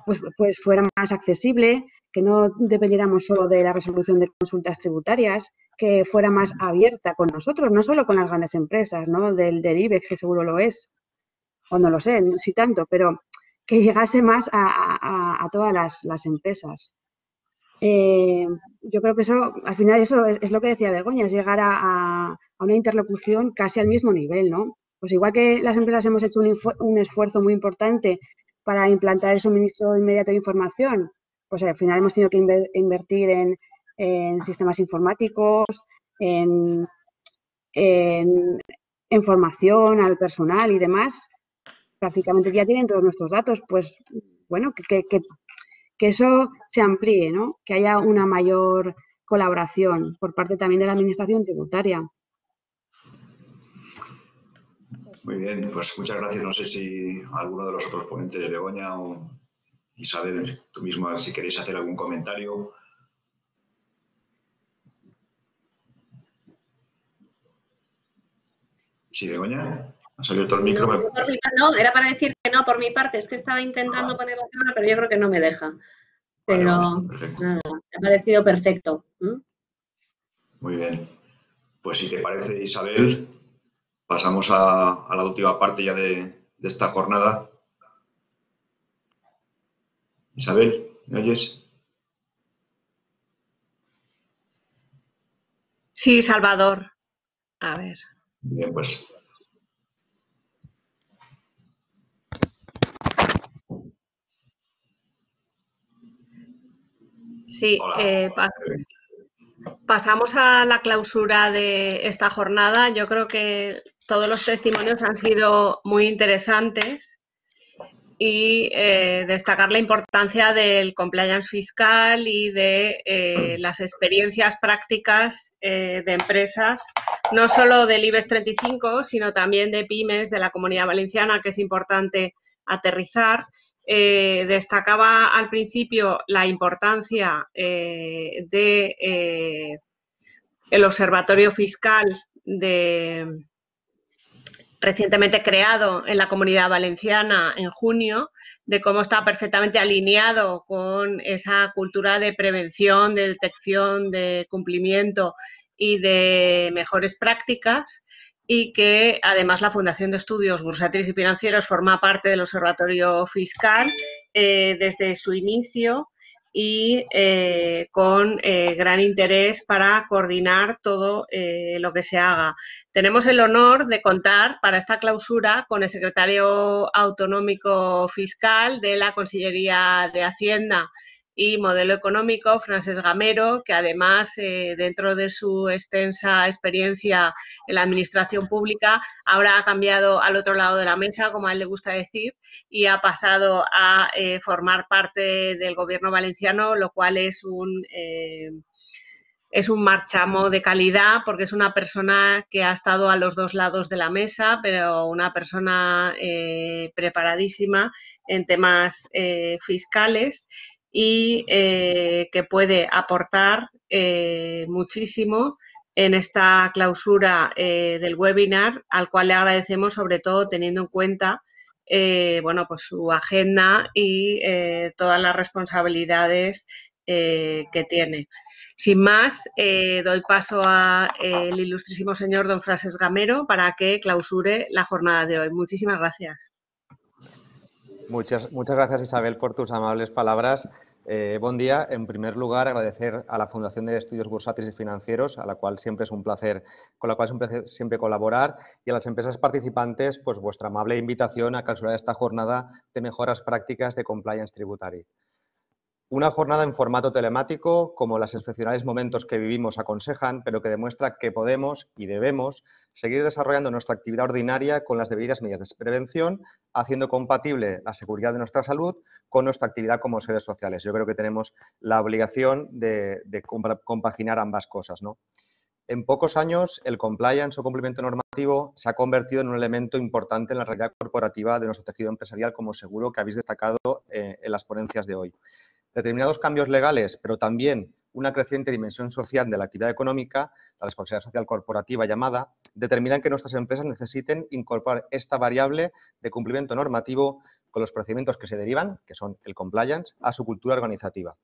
pues fuera más accesible, que no dependiéramos solo de la resolución de consultas tributarias, que fuera más abierta con nosotros, no solo con las grandes empresas, ¿no?, del IBEX, que seguro lo es, o no lo sé, si tanto, pero que llegase más a todas las empresas. Yo creo que eso, al final, eso es lo que decía Begoña, es llegar a una interlocución casi al mismo nivel, ¿no? Pues igual que las empresas hemos hecho un esfuerzo muy importante para implantar el suministro inmediato de información, pues al final hemos tenido que invertir en sistemas informáticos, en formación al personal y demás. Prácticamente ya tienen todos nuestros datos, pues bueno, que eso se amplíe, ¿no? Que haya una mayor colaboración por parte también de la administración tributaria. Muy bien, pues muchas gracias. No sé si alguno de los otros ponentes, Begoña o Isabel, tú misma, si queréis hacer algún comentario. Sí, Begoña. ¿Has abierto el micro? No, era para decir que no, por mi parte. Es que estaba intentando poner la cámara, pero yo creo que no me deja. Pero vale, nada, me ha parecido perfecto. Muy bien. Pues si te parece, Isabel, pasamos a la última parte ya de esta jornada. Isabel, ¿me oyes? Sí, Salvador. A ver. Bien, pues. Sí, pasamos a la clausura de esta jornada. Yo creo que todos los testimonios han sido muy interesantes y destacar la importancia del compliance fiscal y de las experiencias prácticas de empresas, no solo del IBEX 35, sino también de pymes de la Comunidad Valenciana, que es importante aterrizar. Destacaba al principio la importancia de el Observatorio Fiscal recientemente creado en la Comunidad Valenciana en junio, de cómo está perfectamente alineado con esa cultura de prevención, de detección, de cumplimiento y de mejores prácticas, y que además la Fundación de Estudios Bursátiles y Financieros forma parte del Observatorio Fiscal desde su inicio y con gran interés para coordinar todo lo que se haga. Tenemos el honor de contar para esta clausura con el secretario autonómico fiscal de la Consellería de Hacienda y Modelo Económico, Francesc Gamero, que además, dentro de su extensa experiencia en la administración pública, ahora ha cambiado al otro lado de la mesa, como a él le gusta decir, y ha pasado a formar parte del Gobierno valenciano, lo cual es un marchamo de calidad, porque es una persona que ha estado a los dos lados de la mesa, pero una persona preparadísima en temas fiscales y que puede aportar muchísimo en esta clausura del webinar, al cual le agradecemos, sobre todo teniendo en cuenta bueno, pues su agenda y todas las responsabilidades que tiene. Sin más, doy paso al ilustrísimo señor don Francesc Gamero para que clausure la jornada de hoy. Muchísimas gracias. Muchas gracias, Isabel, por tus amables palabras. Buen día. En primer lugar, agradecer a la Fundación de Estudios Bursátiles y Financieros, con la cual siempre es un placer siempre colaborar, y a las empresas participantes, pues vuestra amable invitación a clausurar esta jornada de mejoras prácticas de compliance tributario. Una jornada en formato telemático, como los excepcionales momentos que vivimos aconsejan, pero que demuestra que podemos y debemos seguir desarrollando nuestra actividad ordinaria con las debidas medidas de prevención, haciendo compatible la seguridad de nuestra salud con nuestra actividad como seres sociales. Yo creo que tenemos la obligación de compaginar ambas cosas, ¿no? En pocos años, el compliance o cumplimiento normativo se ha convertido en un elemento importante en la realidad corporativa de nuestro tejido empresarial, como seguro que habéis destacado en las ponencias de hoy. Determinados cambios legales, pero también una creciente dimensión social de la actividad económica, la responsabilidad social corporativa llamada, determinan que nuestras empresas necesiten incorporar esta variable de cumplimiento normativo con los procedimientos que se derivan, que son el compliance, a su cultura organizativa.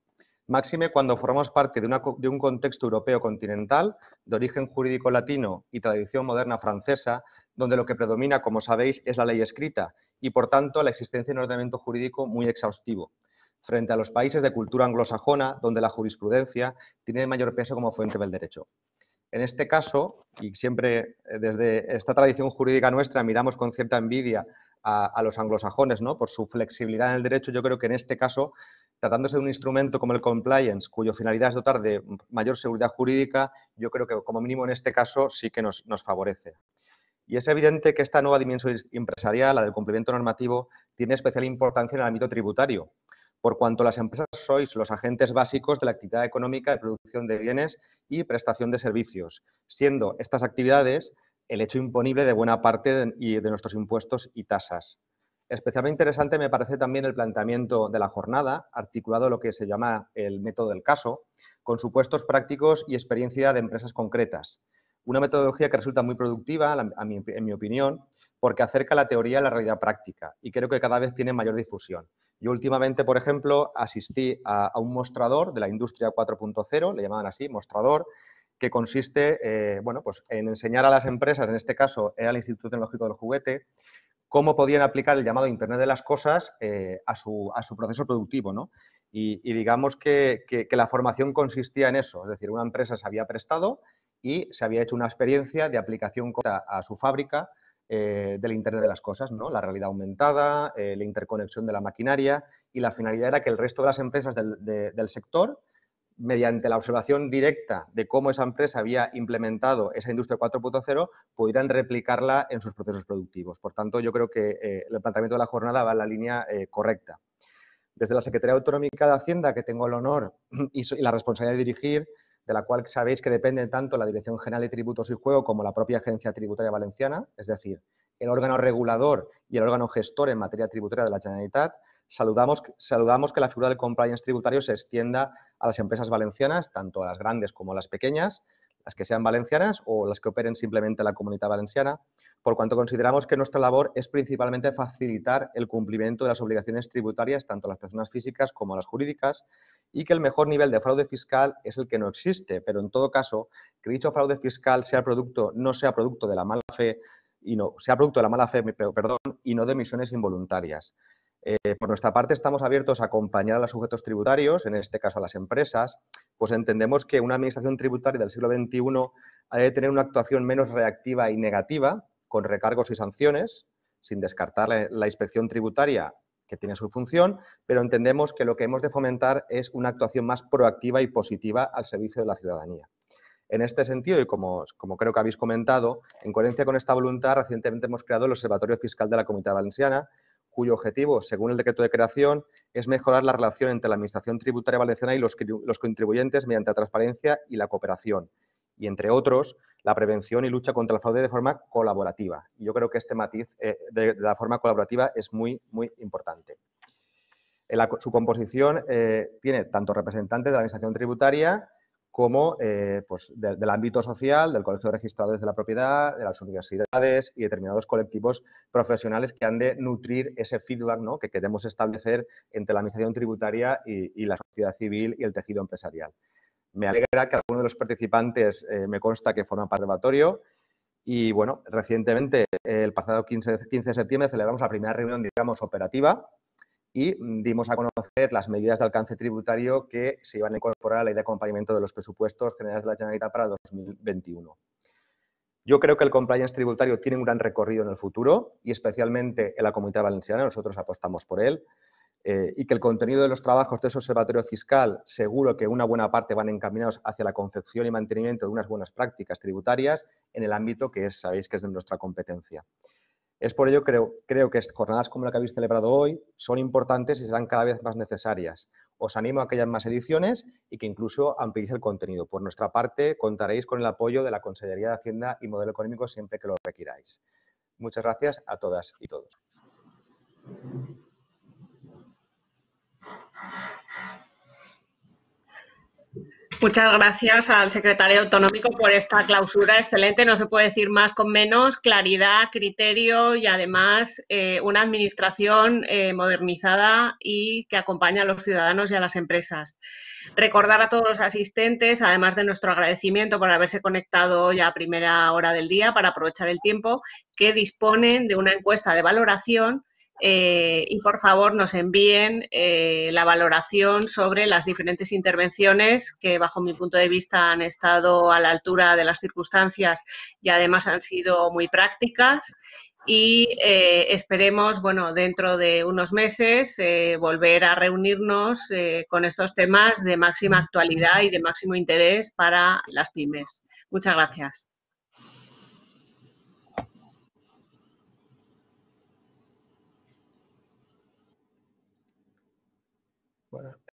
Máxime cuando formamos parte de un contexto europeo continental, de origen jurídico latino y tradición moderna francesa, donde lo que predomina, como sabéis, es la ley escrita y, por tanto, la existencia de un ordenamiento jurídico muy exhaustivo, frente a los países de cultura anglosajona, donde la jurisprudencia tiene mayor peso como fuente del derecho. En este caso, y siempre desde esta tradición jurídica nuestra miramos con cierta envidia a los anglosajones, ¿no?, por su flexibilidad en el derecho, yo creo que en este caso, tratándose de un instrumento como el compliance, cuya finalidad es dotar de mayor seguridad jurídica, yo creo que como mínimo en este caso sí que nos favorece. Y es evidente que esta nueva dimensión empresarial, la del cumplimiento normativo, tiene especial importancia en el ámbito tributario, por cuanto las empresas sois los agentes básicos de la actividad económica de producción de bienes y prestación de servicios, siendo estas actividades el hecho imponible de buena parte de nuestros impuestos y tasas. Especialmente interesante me parece también el planteamiento de la jornada, articulado en lo que se llama el método del caso, con supuestos prácticos y experiencia de empresas concretas, Una metodología que resulta muy productiva, en mi opinión, porque acerca la teoría a la realidad práctica y creo que cada vez tiene mayor difusión. Yo últimamente, por ejemplo, asistí a un mostrador de la industria 4.0, le llamaban así, mostrador, que consiste bueno, pues en enseñar a las empresas, en este caso era el Instituto Tecnológico del Juguete, cómo podían aplicar el llamado Internet de las Cosas a su proceso productivo, ¿no? Y digamos que la formación consistía en eso, es decir, una empresa se había prestado y se había hecho una experiencia de aplicación a su fábrica del Internet de las Cosas, ¿no? La realidad aumentada, la interconexión de la maquinaria y la finalidad era que el resto de las empresas del sector, mediante la observación directa de cómo esa empresa había implementado esa industria 4.0, pudieran replicarla en sus procesos productivos. Por tanto, yo creo que el planteamiento de la jornada va en la línea correcta. Desde la Secretaría Autonómica de Hacienda, que tengo el honor y la responsabilidad de dirigir, de la cual sabéis que depende tanto la Dirección General de Tributos y Juego como la propia Agencia Tributaria Valenciana, es decir, el órgano regulador y el órgano gestor en materia tributaria de la Generalitat, saludamos que la figura del compliance tributario se extienda a las empresas valencianas, tanto a las grandes como a las pequeñas, las que sean valencianas o las que operen simplemente en la Comunidad Valenciana, por cuanto consideramos que nuestra labor es principalmente facilitar el cumplimiento de las obligaciones tributarias tanto a las personas físicas como a las jurídicas y que el mejor nivel de fraude fiscal es el que no existe, pero en todo caso, que dicho fraude fiscal no sea producto de la mala fe y no de emisiones involuntarias. Por nuestra parte, estamos abiertos a acompañar a los sujetos tributarios, en este caso a las empresas, pues entendemos que una administración tributaria del siglo XXI ha de tener una actuación menos reactiva y negativa, con recargos y sanciones, sin descartar la inspección tributaria, que tiene su función, pero entendemos que lo que hemos de fomentar es una actuación más proactiva y positiva al servicio de la ciudadanía. En este sentido, y como creo que habéis comentado, en coherencia con esta voluntad, recientemente hemos creado el Observatorio Fiscal de la Comunidad Valenciana, cuyo objetivo, según el decreto de creación, es mejorar la relación entre la Administración Tributaria Valenciana y los contribuyentes mediante la transparencia y la cooperación, y entre otros, la prevención y lucha contra el fraude de forma colaborativa. Y yo creo que este matiz de la forma colaborativa es muy, muy importante. Su composición tiene tanto representantes de la Administración Tributaria como pues del ámbito social, del Colegio de Registradores de la Propiedad, de las universidades y determinados colectivos profesionales que han de nutrir ese feedback, ¿no?, que queremos establecer entre la Administración Tributaria y la sociedad civil y el tejido empresarial. Me alegra que algunos de los participantes me consta que forman parte del observatorio y, bueno, recientemente, el pasado 15 de septiembre, celebramos la primera reunión, digamos, operativa y dimos a conocer las medidas de alcance tributario que se iban a incorporar a la ley de acompañamiento de los presupuestos generales de la Generalitat para 2021. Yo creo que el compliance tributario tiene un gran recorrido en el futuro y especialmente en la Comunidad Valenciana, nosotros apostamos por él, y que el contenido de los trabajos de ese observatorio fiscal seguro que una buena parte van encaminados hacia la confección y mantenimiento de unas buenas prácticas tributarias en el ámbito que sabéis que es de nuestra competencia. Es por ello creo que jornadas como la que habéis celebrado hoy son importantes y serán cada vez más necesarias. Os animo a que haya más ediciones y que incluso ampliéis el contenido. Por nuestra parte, contaréis con el apoyo de la Consellería de Hacienda y Modelo Económico siempre que lo requiráis. Muchas gracias a todas y todos. Muchas gracias al secretario autonómico por esta clausura excelente. No se puede decir más con menos. Claridad, criterio y además una administración modernizada y que acompaña a los ciudadanos y a las empresas. Recordar a todos los asistentes, además de nuestro agradecimiento por haberse conectado hoy a primera hora del día para aprovechar el tiempo, que disponen de una encuesta de valoración y por favor nos envíen la valoración sobre las diferentes intervenciones que bajo mi punto de vista han estado a la altura de las circunstancias y además han sido muy prácticas y esperemos, bueno, dentro de unos meses volver a reunirnos con estos temas de máxima actualidad y de máximo interés para las pymes. Muchas gracias.